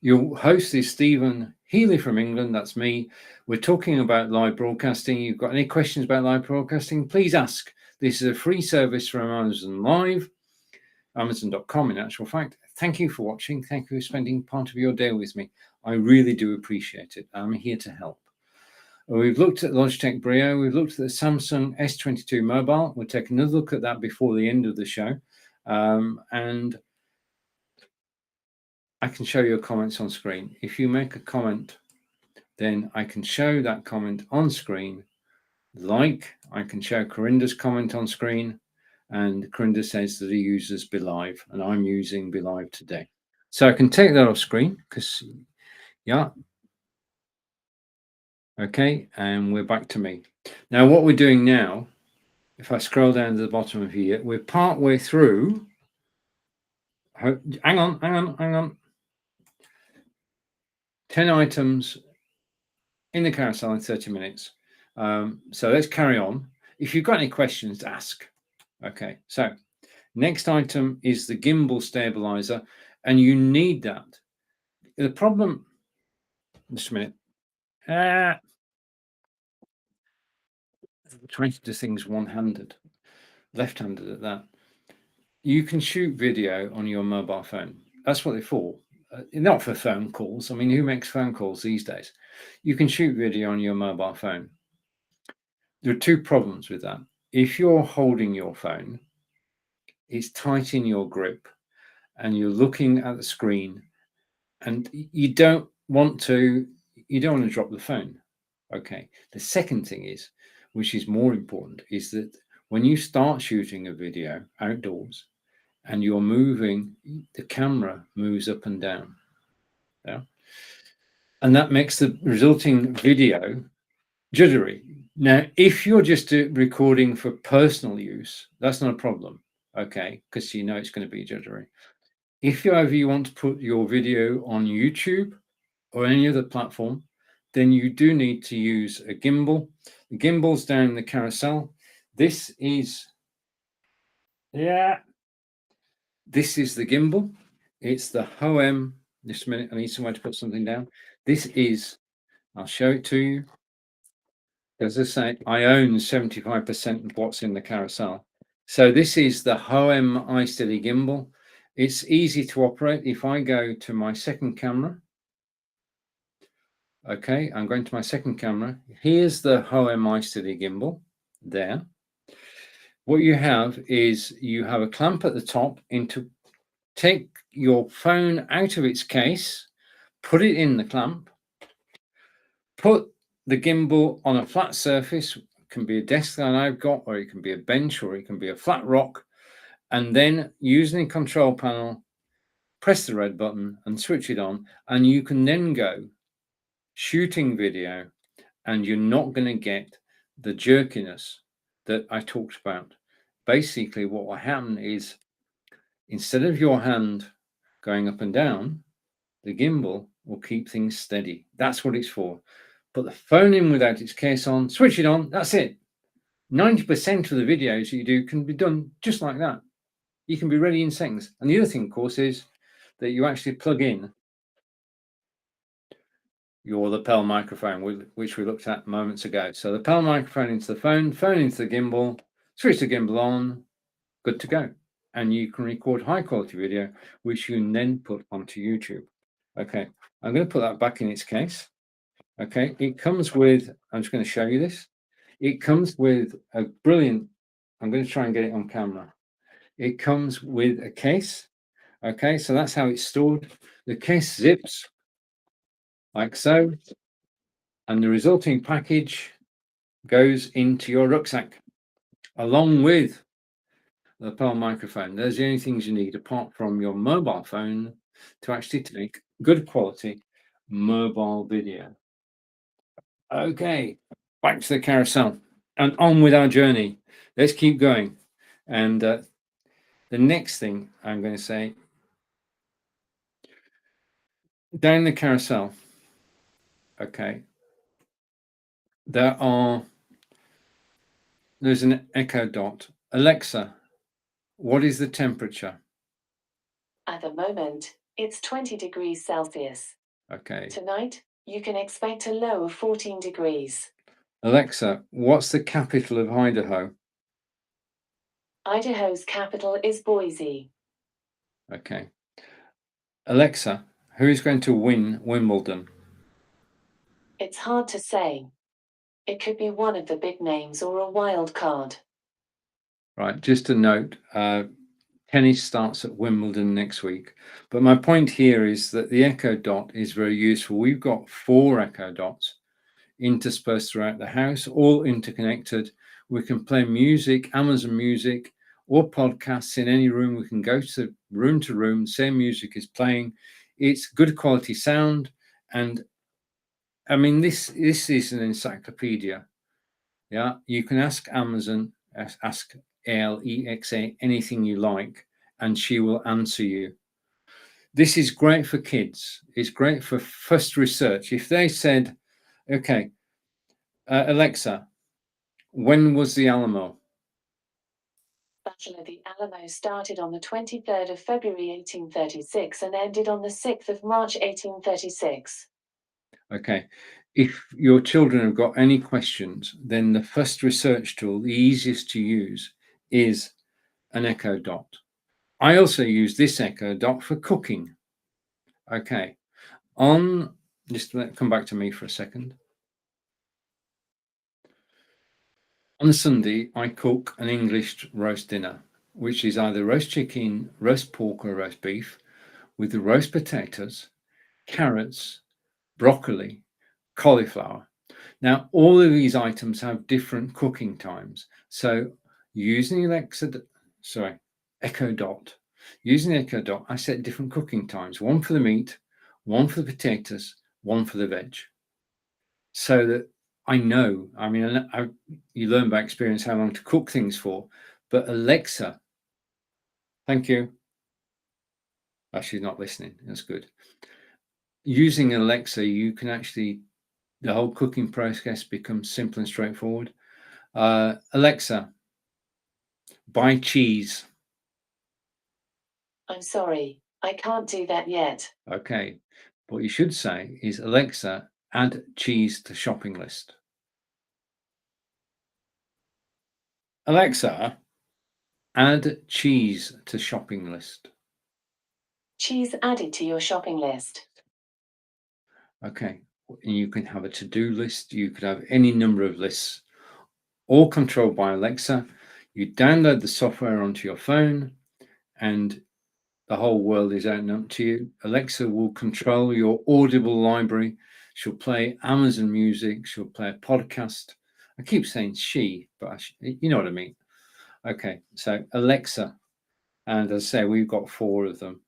your host is Stephen Healy from England. That's me. We're talking about live broadcasting. You've got any questions about live broadcasting, please ask. This is a free service from Amazon Live, Amazon.com in actual fact. Thank you for watching. Thank you for spending part of your day with me. I really do appreciate it. I'm here to help. We've looked at Logitech Brio. We've looked at the Samsung S22 mobile. We'll take another look at that before the end of the show. And I can show your comments on screen. If you make a comment, then I can show that comment on screen. Like, I can show Corinda's comment on screen, and Corinda says that he uses BeLive, and I'm using BeLive today. So I can take that off screen because, yeah. Okay, and we're back to me. Now, what we're doing now, if I scroll down to the bottom of here, we're part way through hang on. 10 items in the carousel in 30 minutes. So let's carry on. If you've got any questions, ask. Okay, so next item is the gimbal stabilizer, and you need that. The problem, just a minute. Trying to do things one-handed, left-handed at that. You can shoot video on your mobile phone. That's what they're for. Not for phone calls. I mean, who makes phone calls these days? You can shoot video on your mobile phone. There are two problems with that. If you're holding your phone, it's tight in your grip and you're looking at the screen and you don't want to drop the phone. Okay. The second thing is, which is more important, is that when you start shooting a video outdoors and you're moving, the camera moves up and down. Yeah. And that makes the resulting video juddery. Now, if you're just recording for personal use, that's not a problem, okay, because you know it's going to be juddery. If you want to put your video on YouTube or any other platform, then you do need to use a gimbal. The gimbal's down in the carousel. This is the gimbal. It's the Hohem. Just a minute, I need somewhere to put something down. This is, I'll show it to you. As I say, I own 75% of what's in the carousel. So this is the Hohem iSteady gimbal. It's easy to operate. If I go to my second camera, okay, I'm going to my second camera. Here's the Hohem iSteady gimbal there. What you have is you have a clamp at the top to take your phone out of its case, put it in the clamp, put the gimbal on a flat surface. It can be a desk that I've got, or it can be a bench, or it can be a flat rock, and then using the control panel, press the red button and switch it on, and you can then go shooting video, and you're not going to get the jerkiness that I talked about. Basically, what will happen is, instead of your hand going up and down, the gimbal will keep things steady. That's what it's for. Put the phone in without its case on, switch it on, that's it. 90% of the videos you do can be done just like that. You can be ready in seconds. And the other thing, of course, is that you actually plug in your lapel microphone, which we looked at moments ago. So the lapel microphone into the phone into the gimbal, switch the gimbal on, good to go. And you can record high quality video, which you can then put onto YouTube. Okay, I'm going to put that back in its case. Okay, it comes with, I'm just going to show you this. It comes with a brilliant, I'm going to try and get it on camera. It comes with a case. Okay, so that's how it's stored. The case zips like so, and the resulting package goes into your rucksack along with the lapel microphone. Those are the only things you need apart from your mobile phone to actually take good quality mobile video. Okay, back to the carousel and on with our journey. Let's keep going. And the next thing I'm going to say, down the carousel, okay, there's an Echo Dot. Alexa, what is the temperature? At the moment, it's 20 degrees Celsius. Okay. Tonight, you can expect a low of 14 degrees. Alexa, what's the capital of Idaho? Idaho's capital is Boise. Okay. Alexa, who is going to win Wimbledon? It's hard to say. It could be one of the big names or a wild card. Right, just a note, tennis starts at Wimbledon next week. But my point here is that the Echo Dot is very useful. We've got 4 Echo Dots interspersed throughout the house, all interconnected. We can play music, Amazon Music, or podcasts in any room. We can go to room, same music is playing. It's good quality sound. And I mean, this is an encyclopedia. Yeah, you can ask Amazon, ask Alexa anything you like, and she will answer you This is great for kids. It's great for first research. If they said, okay, Alexa, when was the Alamo? Battle of the Alamo started on the 23rd of February 1836 and ended on the 6th of March 1836. Okay. If your children have got any questions, then the first research tool, the easiest to use, is an Echo Dot. I also use this Echo Dot for cooking. Okay. Just come back to me for a second. On Sunday, I cook an English roast dinner, which is either roast chicken, roast pork, or roast beef, with the roast potatoes, carrots, broccoli, cauliflower. Now, all of these items have different cooking times. So using Echo Dot, using Echo Dot, I set different cooking times, one for the meat, one for the potatoes, one for the veg. So that I know, I mean, you learn by experience how long to cook things for, but Alexa, thank you. Oh, she's not listening. That's good. Using Alexa, you can actually, the whole cooking process becomes simple and straightforward. Alexa, buy cheese. I'm sorry, I can't do that yet. Okay. What you should say is, Alexa, add cheese to shopping list. Alexa, add cheese to shopping list. Cheese added to your shopping list. Okay. And you can have a to-do list. You could have any number of lists, all controlled by Alexa. You download the software onto your phone and the whole world is open up to you. Alexa will control your Audible library. She'll play Amazon Music. She'll play a podcast. I keep saying she, but you know what I mean. Okay, so Alexa, and as I say, we've got 4 of them.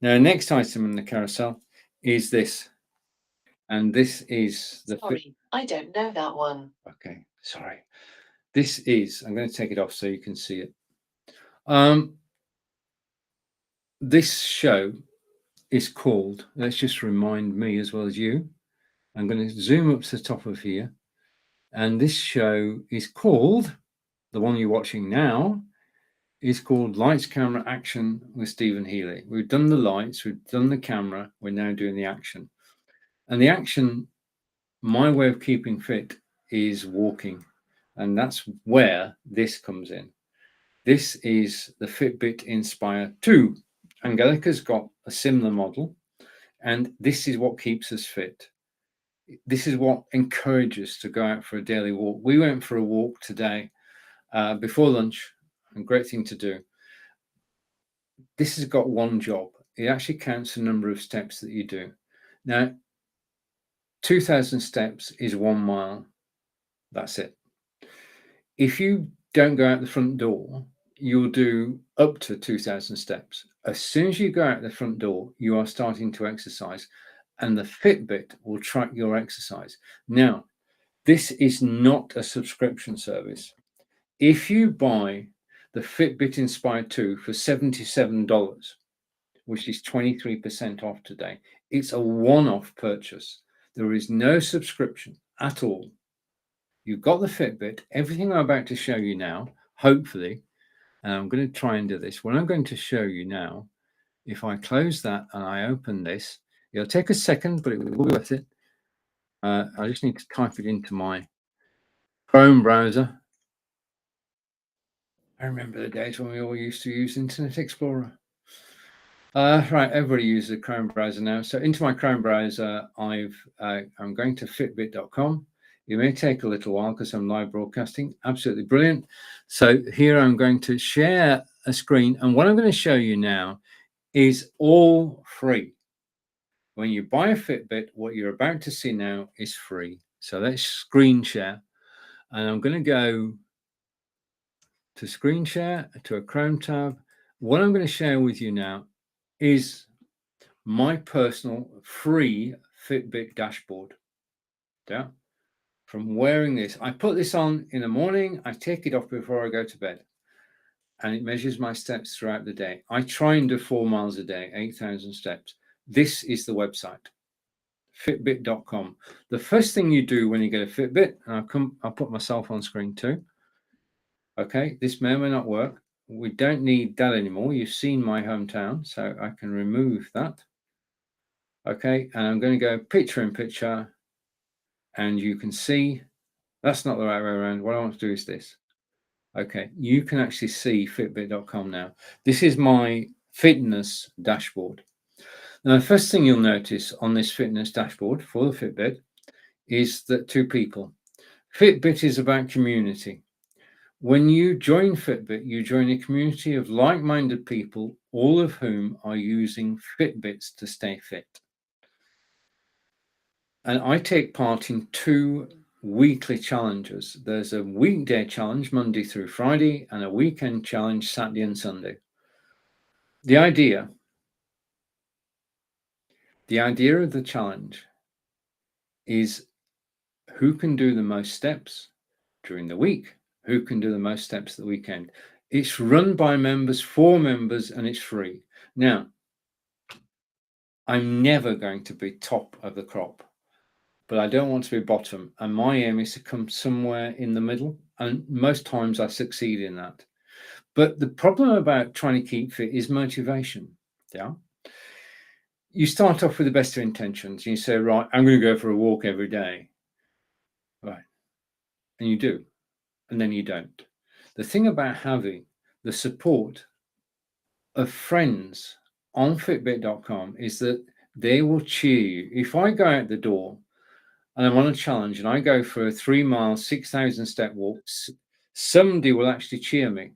Now, the next item in the carousel is this, and this is the. Sorry, I don't know that one. Okay, sorry. This is. I'm going to take it off so you can see it. This show is called. Let's just remind me as well as you. I'm going to zoom up to the top of here, and this show is called, the one you're watching now, is called Lights, Camera, Action with Stephen Healy. We've done the lights, we've done the camera, we're now doing the action. And the action, my way of keeping fit is walking, and that's where this comes in. This is the Fitbit Inspire 2. Angelica's got a similar model, and this is what keeps us fit. This is what encourages us to go out for a daily walk. We went for a walk today before lunch, a great thing to do. This has got one job. It actually counts the number of steps that you do. Now, 2,000 steps is 1 mile. That's it. If you don't go out the front door, you'll do up to 2,000 steps. As soon as you go out the front door, you are starting to exercise, and the Fitbit will track your exercise. Now, this is not a subscription service. If you buy the Fitbit Inspire 2 for $77, which is 23% off today, it's a one-off purchase. There is no subscription at all. You've got the Fitbit, everything I'm about to show you now, hopefully, and I'm going to try and do this. What I'm going to show you now, if I close that and I open this, it'll take a second, but it will be worth it. I just need to type it into my Chrome browser. I remember the days when we all used to use Internet Explorer. Right, everybody uses the Chrome browser now. So into my Chrome browser, I'm going to fitbit.com. It may take a little while because I'm live broadcasting. Absolutely brilliant. So here I'm going to share a screen, and what I'm going to show you now is all free. When you buy a Fitbit, what you're about to see now is free. So let's screen share, and I'm going to go to screen share, to a Chrome tab. What I'm going to share with you now is my personal free Fitbit dashboard. Yeah. From wearing this, I put this on in the morning, I take it off before I go to bed. and it measures my steps throughout the day. I try and do 4 miles a day, 8,000 steps. This is the website, fitbit.com. The first thing you do when you get a Fitbit, and I'll put myself on screen too. Okay, this may or may not work. We don't need that anymore. You've seen my hometown, so I can remove that. Okay, and I'm going to go picture in picture, and you can see that's not the right way around. What I want to do is this. Okay, you can actually see fitbit.com now. This is my fitness dashboard. Now, the first thing you'll notice on this fitness dashboard for the Fitbit is that two people. Fitbit is about community. When you join Fitbit, you join a community of like-minded people, all of whom are using Fitbits to stay fit. And I take part in 2 weekly challenges. There's a weekday challenge, Monday through Friday, and a weekend challenge, Saturday and Sunday. The idea of the challenge is who can do the most steps during the week, who can do the most steps the weekend. It's run by members, for members, and it's free. Now, I'm never going to be top of the crop, but I don't want to be bottom. And my aim is to come somewhere in the middle. And most times I succeed in that. But the problem about trying to keep fit is motivation. Yeah. You start off with the best of intentions. And you say, right, I'm going to go for a walk every day. Right. And you do. And then you don't. The thing about having the support of friends on Fitbit.com is that they will cheer you. If I go out the door and I'm on a challenge and I go for a 3 mile, 6,000 step walk, somebody will actually cheer me.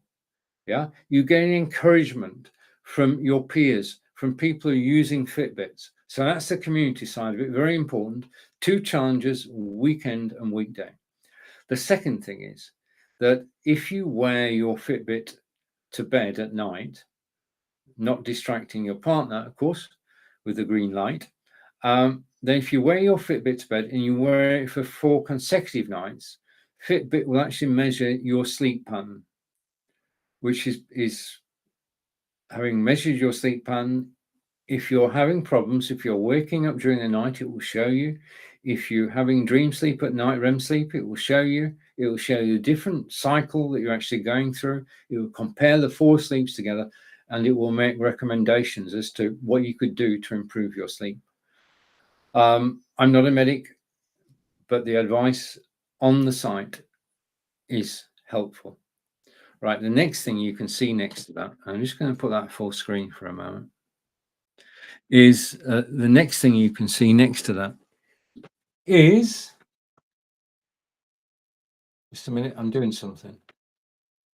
Yeah, you gain encouragement from your peers, from people who are using Fitbits. So that's the community side of it. Very important. 2 challenges, weekend and weekday. The second thing is that if you wear your Fitbit to bed at night, not distracting your partner, of course, with the green light, then if you wear your Fitbit to bed and you wear it for 4 consecutive nights, Fitbit will actually measure your sleep pattern, which is having measured your sleep pattern. If you're having problems, if you're waking up during the night, it will show you. If you're having dream sleep at night, REM sleep, it will show you. It will show you a different cycle that you're actually going through. It will compare the 4 sleeps together, and it will make recommendations as to what you could do to improve your sleep. I'm not a medic, but the advice on the site is helpful. Right, the next thing you can see next to that, I'm just going to put that full screen for a moment, is the next thing you can see next to that is, just a minute, I'm doing something.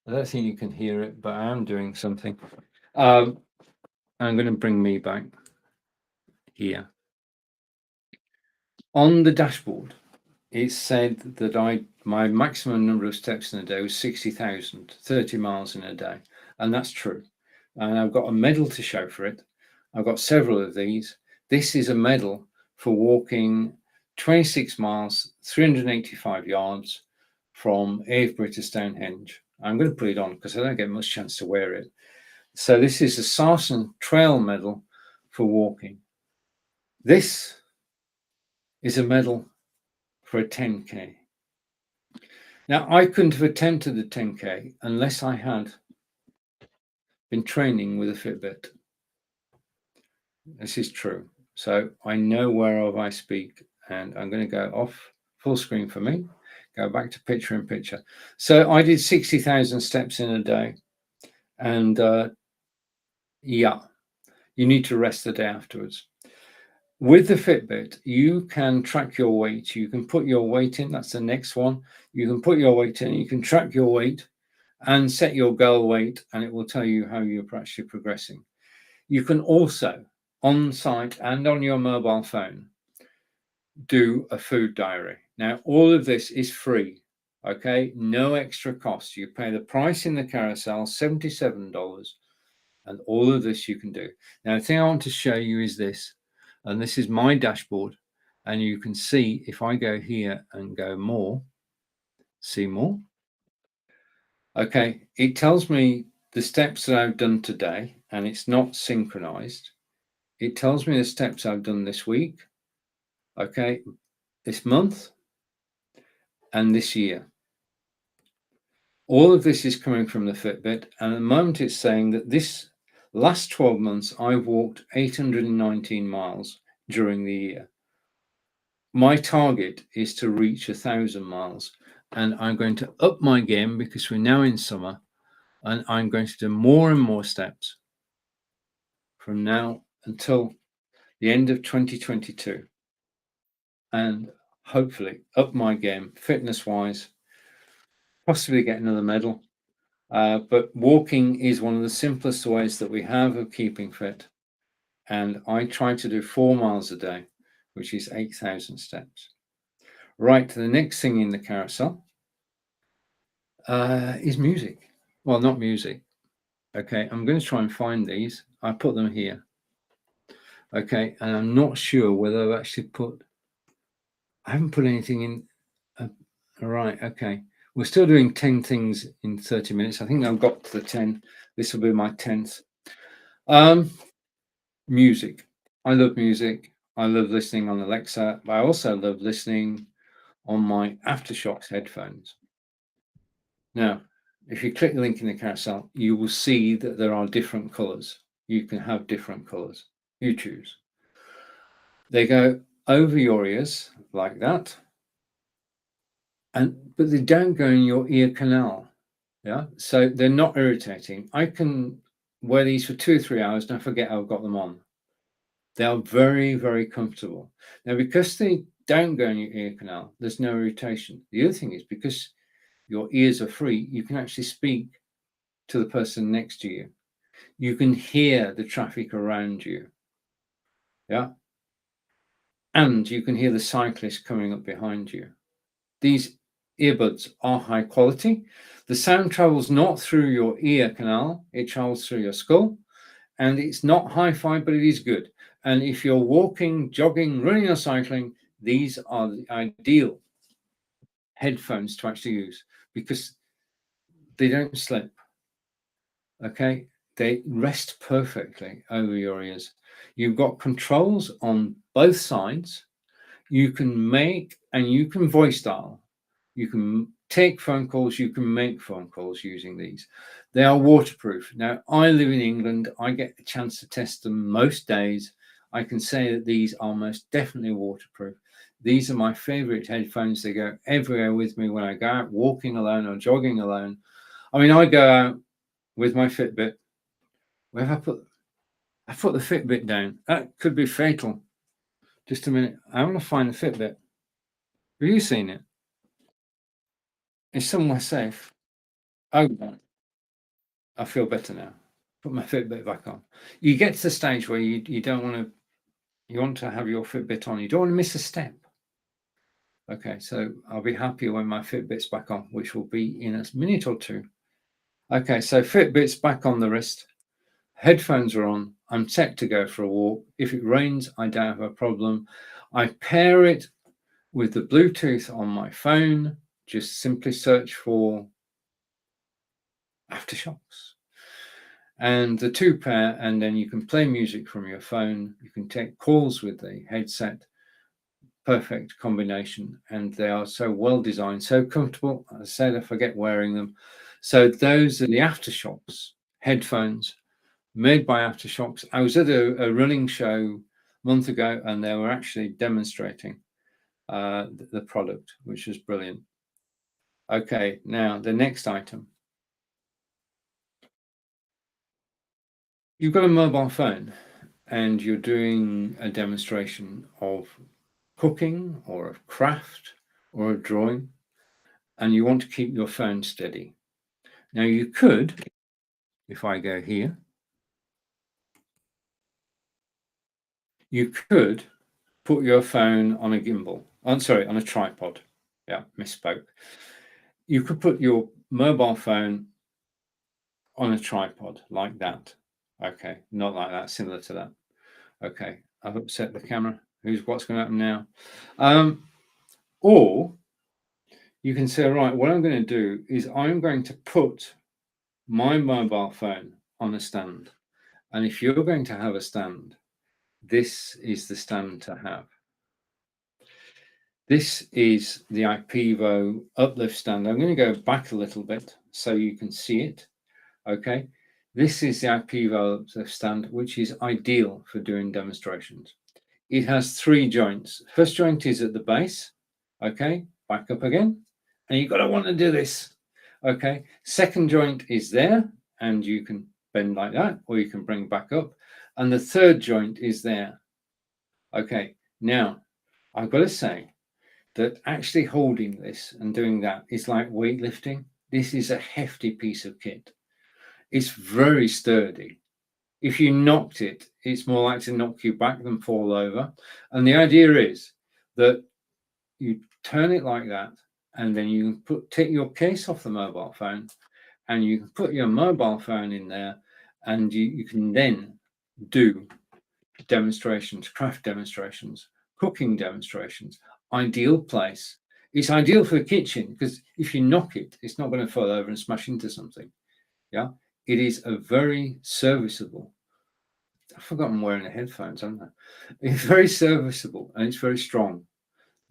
I don't think you can hear it, but I am doing something. I'm going to bring me back here. On the dashboard, it said that my maximum number of steps in a day was 60,000, 30 miles in a day. And that's true. And I've got a medal to show for it. I've got several of these. This is a medal for walking 26 miles, 385 yards from Avebury to Stonehenge. I'm going to put it on because I don't get much chance to wear it. So this is a Sarsen Trail medal for walking. This is a medal for a 10K. Now, I couldn't have attempted the 10K unless I had been training with a Fitbit. This is true. So I know whereof I speak, and I'm going to go off full screen for me, go back to picture in picture. So I did 60,000 steps in a day, and yeah, you need to rest the day afterwards. With the Fitbit, you can track your weight. You can put your weight in. That's the next one. You can put your weight in. You can track your weight and set your goal weight, and it will tell you how you're actually progressing. You can also, on site and on your mobile phone, do a food diary. Now, all of this is free. Okay, no extra cost. You pay the price in the carousel, $77, and all of this you can do. Now, the thing I want to show you is this. And this is my dashboard, and you can see if I go here and go more, see more. Okay, it tells me the steps that I've done today, and it's not synchronized. It tells me the steps I've done this week, okay, this month, and this year. All of this is coming from the Fitbit, and at the moment it's saying that this last 12 months I've walked 819 miles during the year. My target is to reach 1,000 miles, and I'm going to up my game because we're now in summer, and I'm going to do more and more steps from now until the end of 2022, and hopefully up my game fitness wise, possibly get another medal. But walking is one of the simplest ways that we have of keeping fit, and I try to do 4 miles a day, which is 8,000 steps. Right, the next thing in the carousel is music. Well, not music. Okay, I'm going to try and find these. I put them here. Okay, and I'm not sure whether I've actually I haven't put anything in. Right, okay. We're still doing 10 things in 30 minutes. I think I've got to the 10. This will be my 10th. Music. I love music. I love listening on Alexa, but I also love listening on my Aftershocks headphones. Now, if you click the link in the carousel, you will see that there are different colors. You can have different colors. You choose. They go over your ears like that, but they don't go in your ear canal. Yeah, so they're not irritating. I can wear these for 2 or 3 hours and I forget I've got them on. They are very, very comfortable. Now, because they don't go in your ear canal, there's no irritation. The other thing is because your ears are free, you can actually speak to the person next to you. You can hear the traffic around you. Yeah. And you can hear the cyclist coming up behind you. These earbuds are high quality. The sound travels not through your ear canal, it travels through your skull, and it's not hi-fi, but it is good. And if you're walking, jogging, running or cycling, these are the ideal headphones to actually use because they don't slip. Okay, they rest perfectly over your ears. You've got controls on both sides. You can make and you can voice dial. You can take phone calls, you can make phone calls using these. They are waterproof. Now, I live in England. I get a chance to test them most days. I can say that these are most definitely waterproof. These are my favorite headphones. They go everywhere with me when I go out walking alone or jogging alone. I mean, I go out with my Fitbit. Where have I put the Fitbit down? That could be fatal. Just a minute. I want to find the Fitbit. Have you seen it? It's somewhere safe. Oh, I feel better now. Put my Fitbit back on. You get to the stage where you don't want to, you want to have your Fitbit on. You don't want to miss a step. Okay, so I'll be happy when my Fitbit's back on, which will be in a minute or two. Okay, so Fitbit's back on the wrist. Headphones are on. I'm set to go for a walk. If it rains, I don't have a problem. I pair it with the Bluetooth on my phone. Just simply search for Aftershocks. And the 2 pair, and then you can play music from your phone. You can take calls with the headset. Perfect combination, and they are so well designed, so comfortable. As I said, I forget wearing them. So those are the Aftershocks headphones made by Aftershocks. I was at a running show a month ago, and they were actually demonstrating the product, which was brilliant. Okay, now the next item. You've got a mobile phone and you're doing a demonstration of cooking or of craft or a drawing, and you want to keep your phone steady. Now you could, if I go here, you could put your phone on a gimbal. I'm sorry, on a tripod. Yeah, misspoke. You could put your mobile phone on a tripod like that. Okay, not like that, similar to that. Okay, I've upset the camera. What's going to happen now? Or you can say, right, what I'm going to do is I'm going to put my mobile phone on a stand. And if you're going to have a stand, this is the stand to have. This is the IPEVO uplift stand. I'm going to go back a little bit so you can see it. Okay, this is the IPEVO uplift stand, which is ideal for doing demonstrations. It has 3 joints. First joint is at the base. Okay, back up again. And you've got to want to do this. Okay, second joint is there, and you can bend like that, or you can bring back up. And the third joint is there. Okay, now I've got to say that actually holding this and doing that is like weightlifting. This is a hefty piece of kit. It's very sturdy. If you knocked it, it's more likely to knock you back than fall over. And the idea is that you turn it like that, and then you can take your case off the mobile phone, and you can put your mobile phone in there, and you can then do demonstrations, craft demonstrations, cooking demonstrations. Ideal place. It's ideal for a kitchen, because if you knock it, it's not going to fall over and smash into something. Yeah, it is a very serviceable. I've forgotten I'm wearing the headphones, haven't I? It's very serviceable and it's very strong.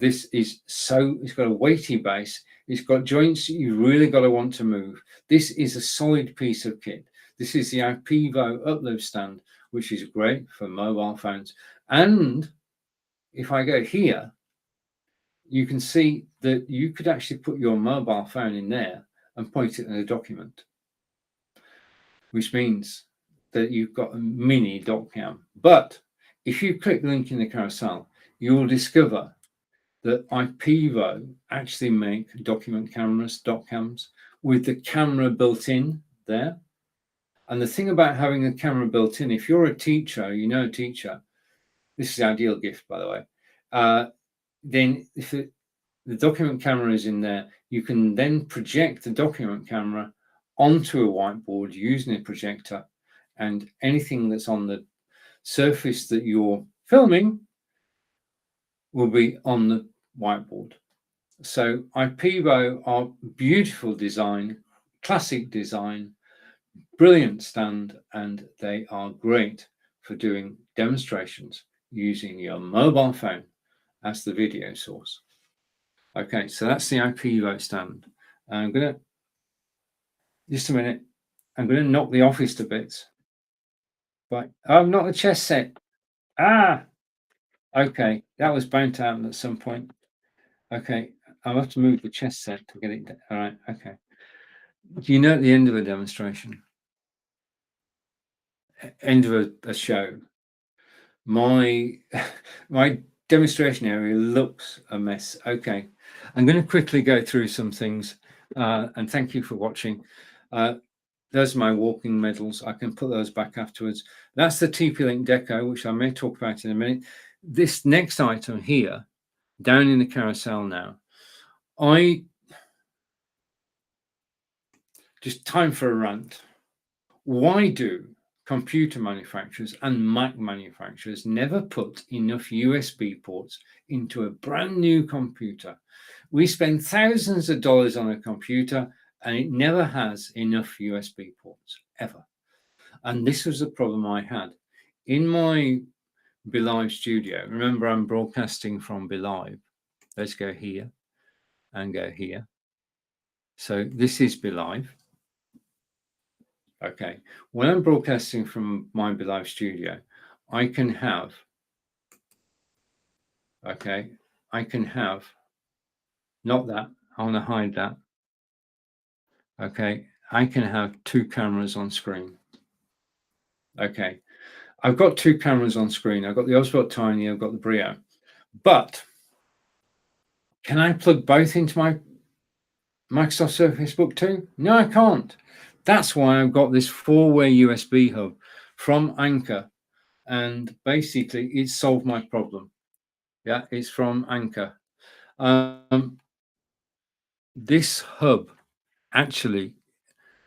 This is it's got a weighty base. It's got joints you really got to want to move. This is a solid piece of kit. This is the IPEVO uplift stand, which is great for mobile phones. And if I go here, you can see that you could actually put your mobile phone in there and point it in a document, which means that you've got a mini doc cam. But if you click the link in the carousel, you will discover that IPEVO actually make document cameras, doc cams, with the camera built in there. And the thing about having a camera built in, if you're a teacher, you know a teacher, this is the ideal gift, by the way, then if the document camera is in there, you can then project the document camera onto a whiteboard using a projector, and anything that's on the surface that you're filming will be on the whiteboard. So IPEVO are beautiful design, classic design, brilliant stand, and they are great for doing demonstrations using your mobile phone as the video source. Okay, so that's the IPEVO stand. I'm going to, just a minute, I'm going to knock the office to bits. But I'm not the chess set. Okay, that was bound to happen at some point. Okay, I'll have to move the chess set to get it. All right, okay. Do you know at the end of a demonstration, end of a show, my demonstration area looks a mess. Okay, I'm going to quickly go through some things, and thank you for watching. Those are my walking medals. I can put those back afterwards. That's the TP-Link Deco, which I may talk about in a minute. This next item here, down in the carousel now, just time for a rant. Why do computer manufacturers and Mac manufacturers never put enough USB ports into a brand new computer? We spend thousands of dollars on a computer and it never has enough USB ports, ever. And this was the problem I had. In my BeLive studio, remember I'm broadcasting from BeLive. Let's go here and go here. So this is BeLive. Okay, when I'm broadcasting from my BeLive studio, I can have, not that, I want to hide that. Okay, I can have 2 cameras on screen. Okay, I've got 2 cameras on screen. I've got the Oswald Tiny, I've got the Brio. But can I plug both into my Microsoft Surface Book 2? No, I can't. That's why I've got this 4-way USB hub from Anker. And basically, it solved my problem. Yeah, it's from Anker. This hub actually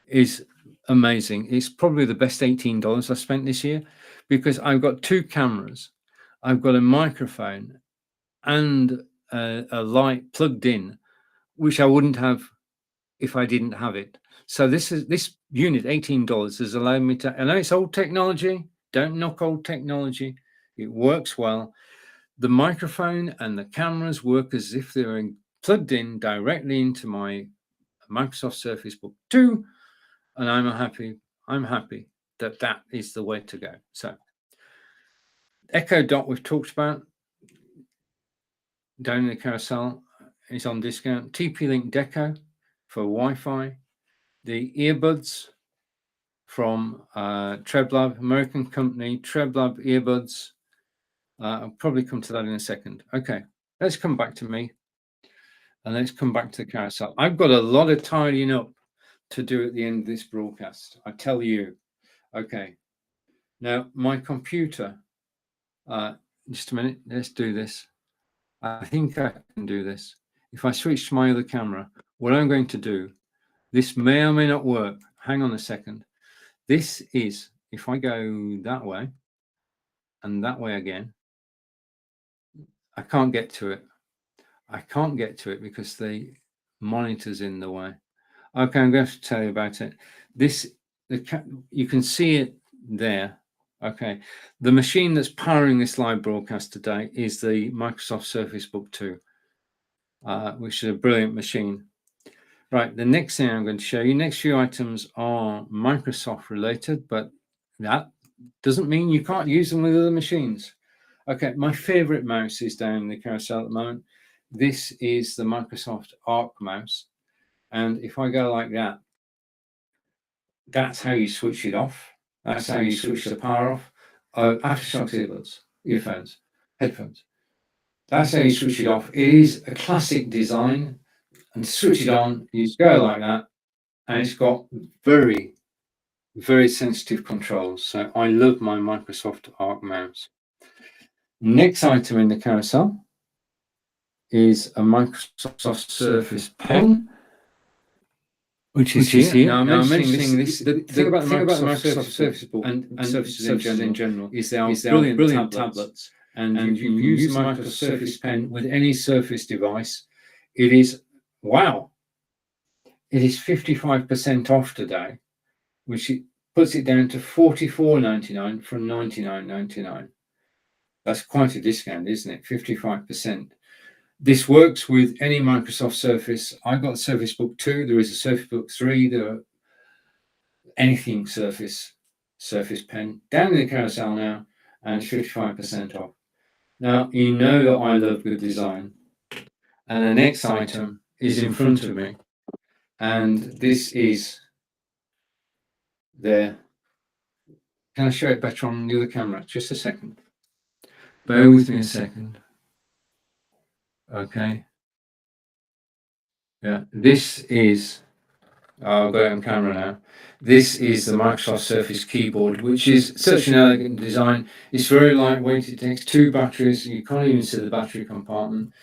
is amazing. It's probably the best $18 I spent this year, because I've got 2 cameras, I've got a microphone and a light plugged in, which I wouldn't have if I didn't have it. So this unit, $18, has allowed me to, I know it's old technology, don't knock old technology. It works well. The microphone and the cameras work as if they're plugged in directly into my Microsoft Surface Book 2, and I'm happy that is the way to go. So Echo Dot we've talked about down in the carousel is on discount. TP-Link Deco for Wi-Fi. The earbuds from Treblab, American company, Treblab earbuds. I'll probably come to that in a second. Okay, let's come back to me and let's come back to the carousel. I've got a lot of tidying up to do at the end of this broadcast, I tell you. Okay, now my computer, just a minute, let's do this. I think I can do this. If I switch to my other camera, what I'm going to do, this may or may not work. Hang on a second. This is, if I go that way and that way again, I can't get to it. I can't get to it because the monitor's in the way. Okay, I'm going to have to tell you about it. You can see it there. Okay, the machine that's powering this live broadcast today is the Microsoft Surface Book 2, which is a brilliant machine. Right, the next thing I'm going to show you, next few items are Microsoft related, but that doesn't mean you can't use them with other machines. Okay, my favorite mouse is down in the carousel at the moment. This is the Microsoft Arc mouse. And if I go like that, that's how you switch it off. That's how you switch the power off. Aftershocks earbuds, earphones, headphones. That's how you switch it off. It is a classic design. And switch it on, you just go like that. And it's got very, very sensitive controls. So I love my Microsoft Arc mouse. Next item in the carousel is a Microsoft Surface Pen, which is here. Now, I'm mentioning this. The thing about the Microsoft Surface Book and Surfaces in general is they are brilliant tablets. And you can use the Microsoft Surface Pen with any Surface device. It is, wow, it is 55% off today, which puts it down to $44.99 from $99.99. That's quite a discount, isn't it? 55%. This works with any Microsoft Surface. I've got the Surface Book 2. There is a Surface Book 3. There are anything Surface Pen. Down in the carousel now, and 55% off. Now, you know that I love good design. And the next item is in front of me. And this is there. Can I show it better on the other camera? Just a second. Bear with me a second. Okay. Yeah, this is, I'll go on camera now. This is the Microsoft Surface keyboard, which is such an elegant design. It's very lightweight. It takes 2 batteries. You can't even see the battery compartment.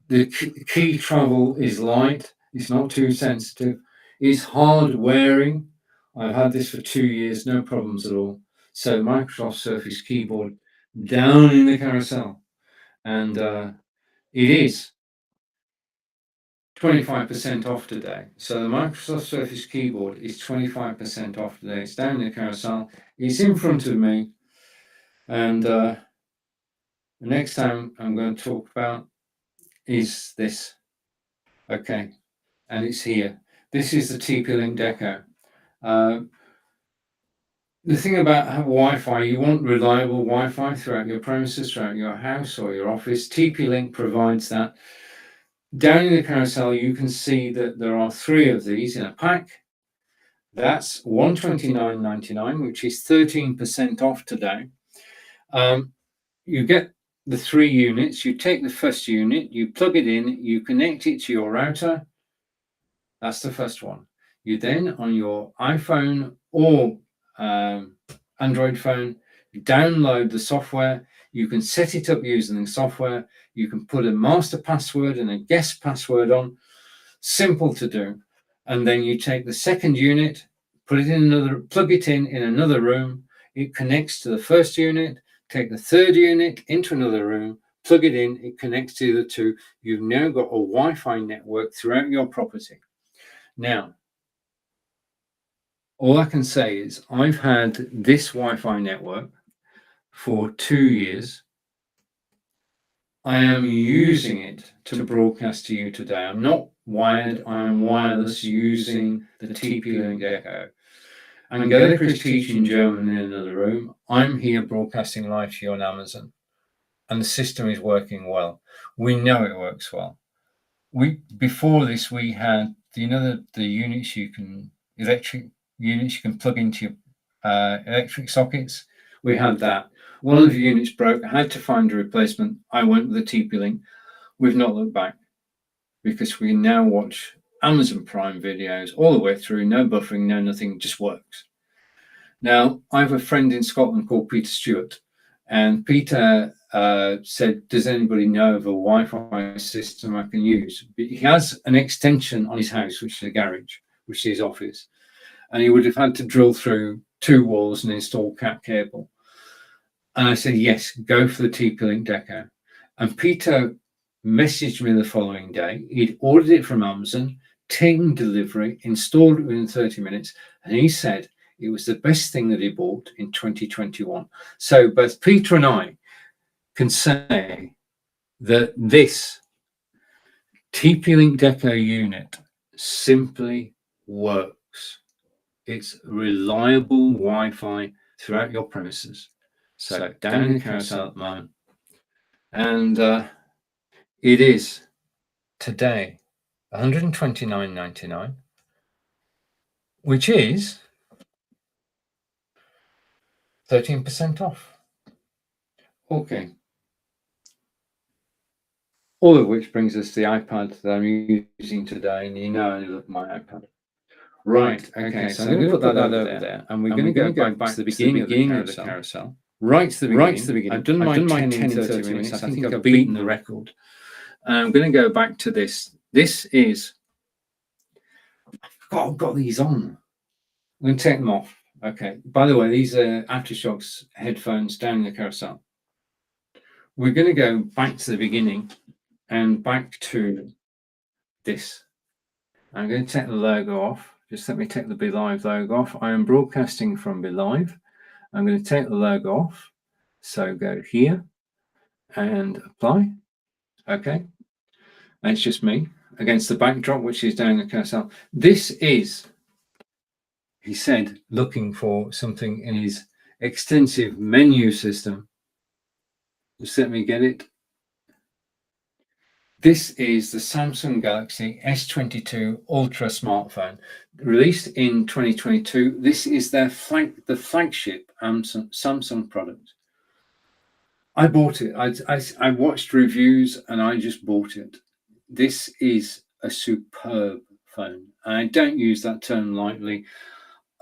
The key travel is light. It's not too sensitive. It's hard wearing. I've had this for 2 years, no problems at all. So Microsoft Surface keyboard down in the carousel. And it is 25% off today. So the Microsoft Surface keyboard is 25% off today. It's down in the carousel. It's in front of me. And the next time I'm going to talk about is this. Okay. And it's here. This is the TP-Link Deco. The thing about Wi-Fi, you want reliable Wi-Fi throughout your premises, throughout your house or your office. TP-Link provides that. Down in the carousel, you can see that there are 3 of these in a pack. That's $129.99, which is 13% off today. You get the 3 units. You take the first unit, you plug it in, you connect it to your router. That's the first one. You then, on your iPhone or Android phone, download the software. You can set it up using the software. You can put a master password and a guest password on. Simple to do. And then you take the second unit, put it in another, plug it in another room. It connects to the first unit. Take the third unit into another room, plug it in. It connects to the 2. You've now got a Wi-Fi network throughout your property. Now, All I can say is I've had this Wi-Fi network for 2 years. I am using it to broadcast to you today. I'm not wired, I'm wireless using the TP-Link Echo. And Gallagher is teaching German in another room. I'm here broadcasting live to you on Amazon. And the system is working well. We know it works well. Before this, we had the units electric units you can plug into your electric sockets. We had that. One of the units broke. I had to find a replacement. I went with the TP-Link. We've not looked back because we now watch Amazon Prime videos all the way through. No buffering, no nothing, just works. Now, I have a friend in Scotland called Peter Stewart, and Peter said, does anybody know of a Wi-Fi system I can use? He has an extension on his house, which is a garage, which is his office. And he would have had to drill through 2 walls and install cat cable. And I said, yes, go for the TP-Link Deco. And Peter messaged me the following day. He'd ordered it from Amazon, taken delivery, installed it within 30 minutes. And he said it was the best thing that he bought in 2021. So both Peter and I can say that this TP-Link Deco unit simply works. It's reliable Wi-Fi throughout your premises. So down in the carousel at the moment. And it is today $129.99, which is 13% off. Okay. All of which brings us to the iPad that I'm using today, and you know I love my iPad. Right, okay, so I'm going to put that over there, and we're going to go back to the beginning of the carousel. Right to the beginning. I've done my 10 in 30 minutes. I think I've beaten the record. And I'm going to go back to this. This is, I've got these on. I'm going to take them off. Okay, by the way, these are Aftershokz headphones down in the carousel. We're going to go back to the beginning and back to this. I'm going to take the logo off. Just let me take the BeLive logo off. I am broadcasting from BeLive. I'm going to take the logo off. So go here and apply. Okay. And it's just me against the backdrop, which is down the carousel. This is, he said, looking for something in his extensive menu system. Just let me get it. This is the Samsung Galaxy S22 Ultra smartphone, released in 2022. This is the flagship Samsung product. I bought it. I watched reviews and I just bought it. This is a superb phone. I don't use that term lightly.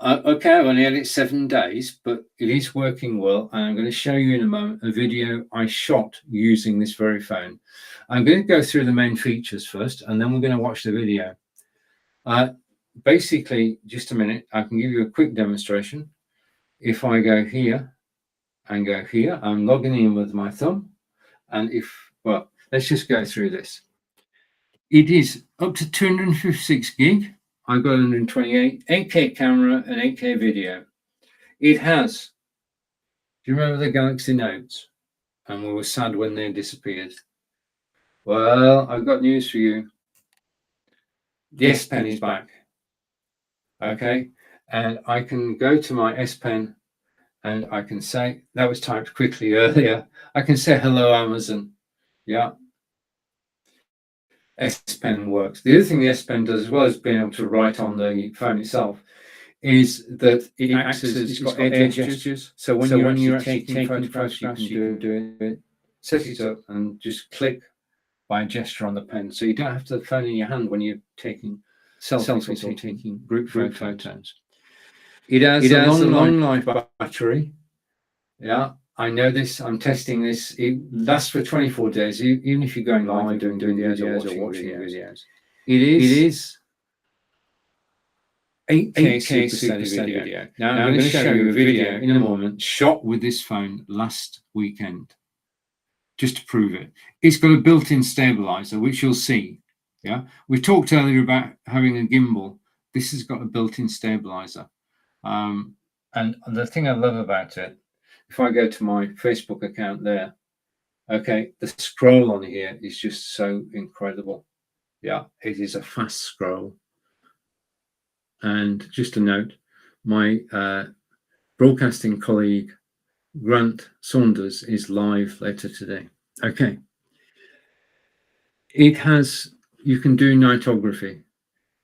Okay, I've only had it 7 days, but it is working well. And I'm going to show you in a moment a video I shot using this very phone. I'm going to go through the main features first, and then we're going to watch the video. Basically, just a minute, I can give you a quick demonstration. If I go here and go here, I'm logging in with my thumb. And well, let's just go through this. It is up to 256 gig. I've got 128, 8K camera and 8K video. It has, do you remember the Galaxy Notes? And we were sad when they disappeared. Well, I've got news for you. The S Pen is back. Okay. And I can go to my S Pen and I can say, that was typed quickly earlier. I can say, hello, Amazon. Yeah. S Pen works. The other thing the S Pen does, as well as being able to write on the phone itself, is that it's got air gestures. So when you're actually taking photographs, you can do it, set it up and just click by a gesture on the pen. So you don't have the phone in your hand when you're taking selfies or taking group photos. It has a long life battery. Yeah. I know this. I'm testing this. It lasts for 24 days, even if you're going live doing videos or watching videos. It is 8K super video. Now I'm going to show you a video in a moment shot with this phone last weekend, just to prove it. It's got a built-in stabilizer, which you'll see. Yeah, we talked earlier about having a gimbal. This has got a built-in stabilizer. And the thing I love about it, if I go to my Facebook account there, okay, the scroll on here is just so incredible. Yeah, it is a fast scroll. And just a note, my broadcasting colleague Grant Saunders is live later today. Okay. It has, you can do nightography.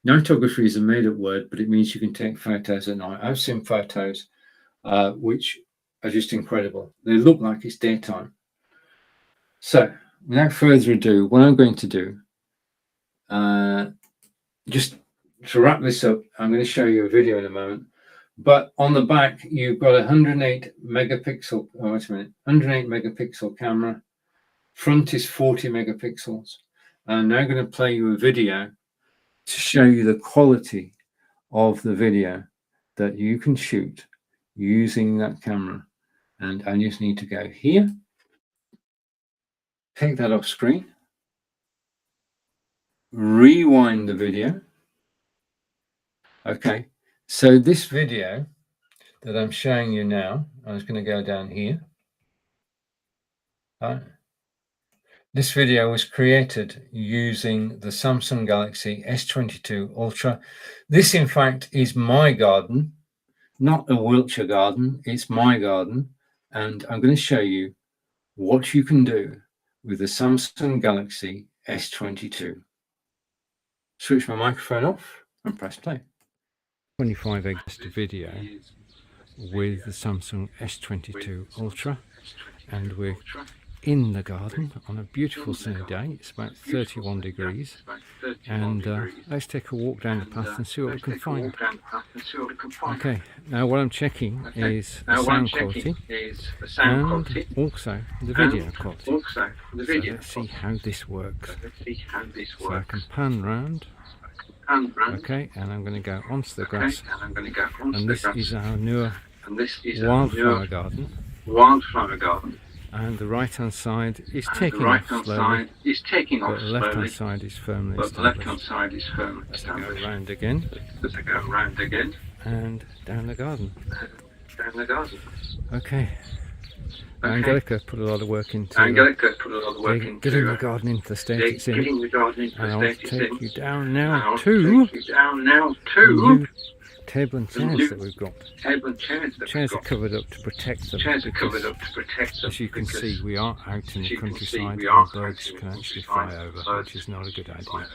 Nightography is a made-up word, but it means you can take photos at night. I've seen photos which are just incredible. They look like it's daytime. So, without further ado, what I'm going to do, just to wrap this up, I'm going to show you a video in a moment. But on the back, you've got a 108 megapixel, oh, wait a minute, 108 megapixel camera. Front is 40 megapixels. I'm now going to play you a video to show you the quality of the video that you can shoot using that camera. And I just need to go here, take that off screen, rewind the video. Okay, so this video that I'm showing you now, I'm just going to go down here. This video was created using the Samsung Galaxy S22 Ultra. This, in fact, is my garden, not a Wiltshire garden. It's my garden. And I'm going to show you what you can do with the Samsung Galaxy S22. Switch my microphone off and press play. 25x video with the Samsung S22 Ultra, and we're in the garden on a beautiful sunny day. It's about 31 degrees, and let's take a walk down the path and see what we can find. Okay, now what I'm checking is the sound quality and also the video quality. So let's see how this works. So I can pan round. Okay, and I'm going to go onto the grass, and this is our newer wildflower garden. And the right hand side is taking off slowly, but the left hand side is firmly established. Let's go round again, and down the garden. Okay. Angelica put a lot of work into getting the garden into the state it's in, and I want to take you down now to new table and chairs that we've got. Chairs are covered up to protect them, because as you can see, we are out in the countryside and birds can actually fly over, which is not a good idea.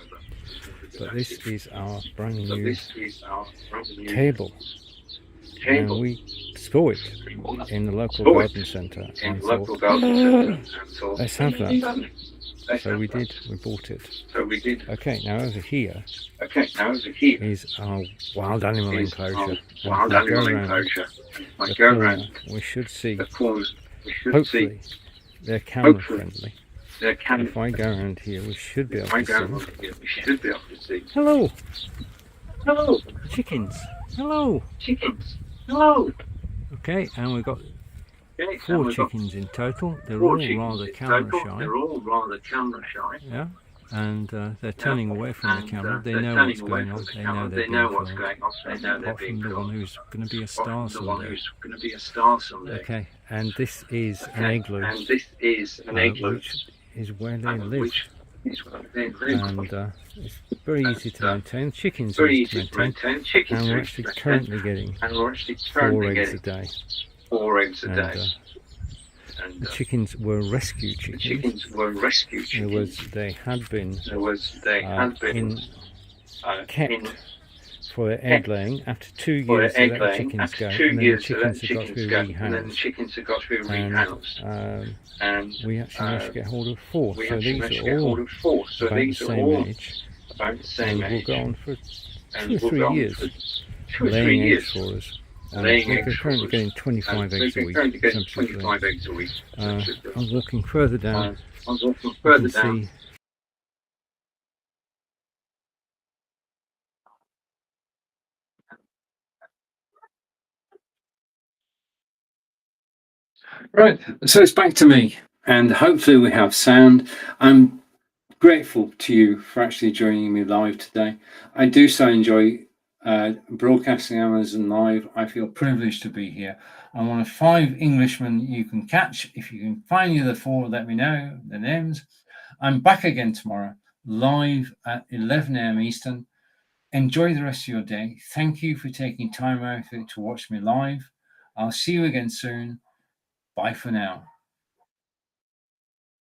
But this is our brand new table, and we saw it in the local garden centre and thought, let's have that. So we did, we bought it. Okay, now over here is our wild animal enclosure. When we go around the corner, we should see, hopefully, they're camera friendly. If I go around here, we should be able to see. Hello! Hello! Chickens! Hello! Hello! Okay, and we've got 4 chickens in total. They're all rather camera shy. Yeah, and they're turning away from the camera. They know what's going on. They know they're being filmed. Apart from the one who's going to be a star someday. Okay, and this is an igloo, which is where they live. And it's very easy to maintain. Chickens are easy to maintain, and we're actually currently getting 4 eggs a day. And the chickens were rescue chickens. In other words, they had been kept for their egg laying. After 2 years, they let the chickens go, and then the chickens have got to be rehoused. And we actually managed to get hold of 4. So these are all about the same age, and will go on for 2 or 3 years, laying eggs for us. We're currently getting 25 eggs a week. I'm walking further down. You can see right, so it's back to me, and hopefully we have sound. I'm grateful to you for actually joining me live today. I do so enjoy broadcasting Amazon Live. I feel privileged to be here. I'm one of 5 Englishmen you can catch. If you can find the other 4, let me know the names. I'm back again tomorrow, live at 11 a.m. Eastern. Enjoy the rest of your day. Thank you for taking time out to watch me live. I'll see you again soon. Bye for now.